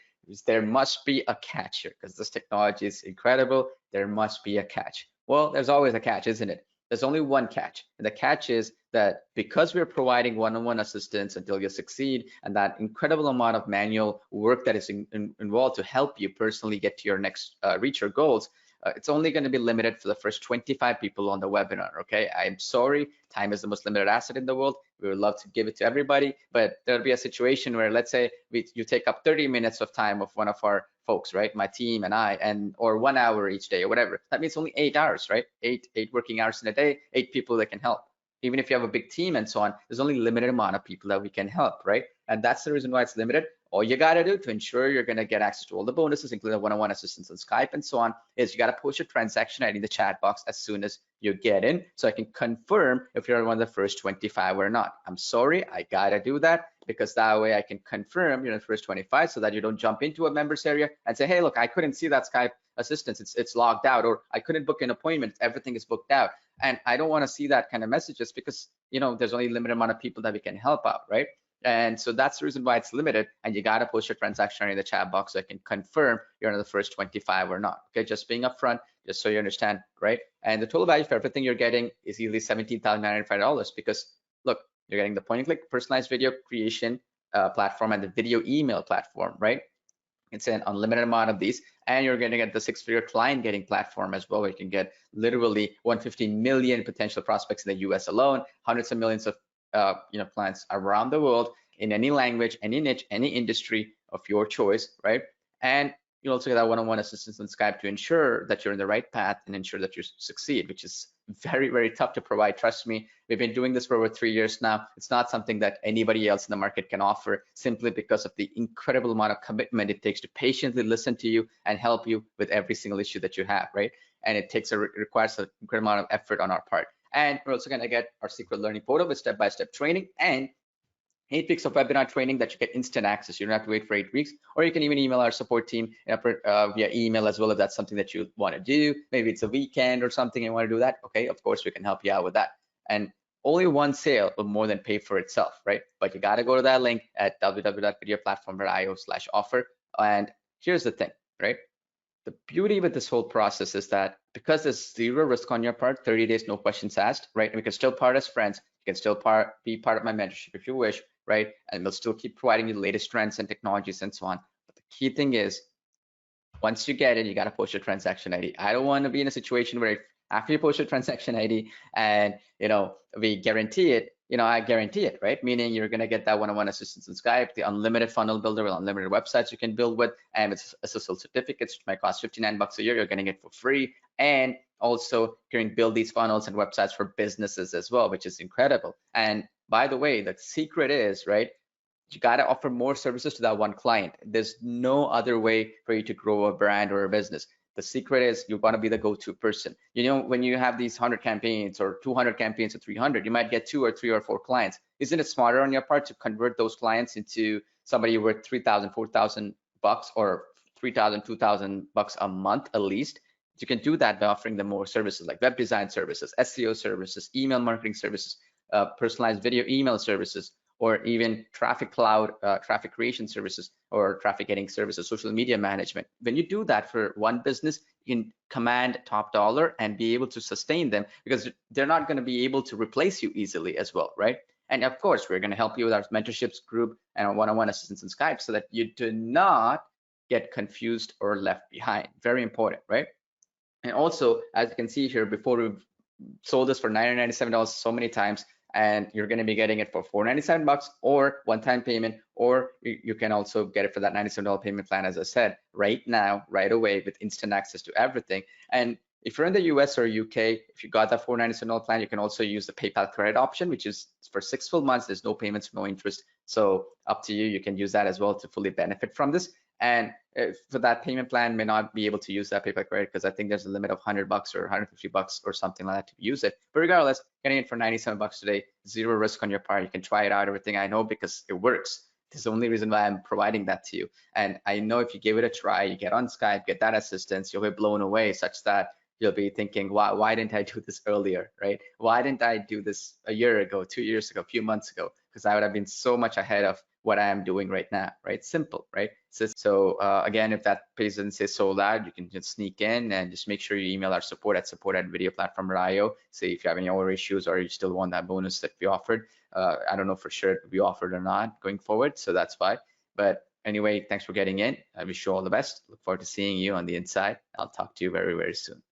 S2: There must be a catch here, because this technology is incredible. There must be a catch. Well, there's always a catch, isn't it? There's only one catch, and the catch is that because we're providing one-on-one assistance until you succeed, and that incredible amount of manual work that is involved to help you personally get to your next, reach your goals, it's only going to be limited for the first 25 people on the webinar, okay? I'm sorry, time is the most limited asset in the world. We would love to give it to everybody, but there'll be a situation where, let's say you take up 30 minutes of time of one of our folks, right? My team and I, or 1 hour each day or whatever. That means only 8 hours, right? Eight working hours in a day, 8 people that can help. Even if you have a big team and so on, there's only a limited amount of people that we can help, right? And that's the reason why it's limited. All you got to do to ensure you're going to get access to all the bonuses, including one-on-one assistance on Skype and so on, is you got to post your transaction ID in the chat box as soon as you get in, so I can confirm if you're one of the first 25 or not. I'm sorry, I got to do that, because that way I can confirm you're in the first 25, so that you don't jump into a members area and say, hey, look, I couldn't see that Skype assistance, it's logged out, or I couldn't book an appointment, everything is booked out. And I don't want to see that kind of messages, because there's only a limited amount of people that we can help out, right? And so that's the reason why it's limited, and you got to post your transaction in the chat box so I can confirm you're in the first 25 or not. Okay, just being upfront, just so you understand, right? And the total value for everything you're getting is easily $17,995, because look, you're getting the point-and-click personalized video creation platform and the video email platform, right? It's an unlimited amount of these, and you're going to get the 6-figure client getting platform as well, where you can get literally 150 million potential prospects in the US alone, hundreds of millions of clients around the world in any language, any niche, any industry of your choice, right? And you also get that one-on-one assistance on Skype to ensure that you're in the right path and ensure that you succeed, which is very, very tough to provide. Trust me, we've been doing this for over 3 years now. It's not something that anybody else in the market can offer, simply because of the incredible amount of commitment it takes to patiently listen to you and help you with every single issue that you have, right? And it requires an incredible amount of effort on our part. And we're also going to get our secret learning portal with step-by-step training, and 8 weeks of webinar training that you get instant access. You don't have to wait for 8 weeks, or you can even email our support team via email as well if that's something that you want to do. Maybe it's a weekend or something and you want to do that. Okay, of course we can help you out with that. And only one sale will more than pay for itself, right? But you got to go to that link at www.videoplatform.io/offer. And here's the thing, right? The beauty with this whole process is that because there's zero risk on your part, 30 days, no questions asked, right? And we can still part as friends. You can still be part of my mentorship if you wish, right? And we'll still keep providing you the latest trends and technologies and so on. But the key thing is, once you get it, you got to post your transaction ID. I don't want to be in a situation where after you post your transaction ID and, we guarantee it, I guarantee it, right? Meaning you're going to get that one-on-one assistance in Skype, the unlimited funnel builder with unlimited websites you can build with, and it's SSL certificates, which might cost $59 a year. You're getting it for free. And also you can build these funnels and websites for businesses as well, which is incredible. And by the way, the secret is, right, you got to offer more services to that one client. There's no other way for you to grow a brand or a business. The secret is you want to be the go-to person. When you have these 100 campaigns or 200 campaigns or 300, you might get 2 or 3 or 4 clients. Isn't it smarter on your part to convert those clients into somebody worth $3,000, $4,000 or $3,000, $2,000 a month at least? You can do that by offering them more services like web design services, SEO services, email marketing services, personalized video email services, or even traffic cloud, traffic creation services, or traffic getting services, social media management. When you do that for one business, you can command top dollar and be able to sustain them because they're not going to be able to replace you easily as well, right? And of course, we're going to help you with our mentorships group and our one-on-one assistance in Skype so that you do not get confused or left behind. Very important, right? And also, as you can see here, before we've sold this for $997 so many times, and you're going to be getting it for $497 or one-time payment, or you can also get it for that $97 payment plan, as I said, right now, right away, with instant access to everything. And if you're in the US or UK, if you got that $497 plan, you can also use the PayPal credit option, which is for 6 full months. There's no payments, no interest. So up to you. You can use that as well to fully benefit from this. And for that payment plan, may not be able to use that PayPal credit because I think there's a limit of $100 or $150 or something like that to use it. But regardless, getting it for $97 today, zero risk on your part. You can try it out, everything I know, because it works. This is the only reason why I'm providing that to you. And I know if you give it a try, you get on Skype, get that assistance, you'll be blown away such that you'll be thinking, why didn't I do this earlier, right? Why didn't I do this a year ago, 2 years ago, a few months ago? Because I would have been so much ahead of what I am doing right now, right? Simple, right? So again, if that page doesn't say sold out, you can just sneak in and just make sure you email our support@videoplatform.io. See if you have any other issues or you still want that bonus that we offered. I don't know for sure if we offered or not going forward, so that's why. But anyway, thanks for getting in. I wish you all the best. Look forward to seeing you on the inside. I'll talk to you very, very soon.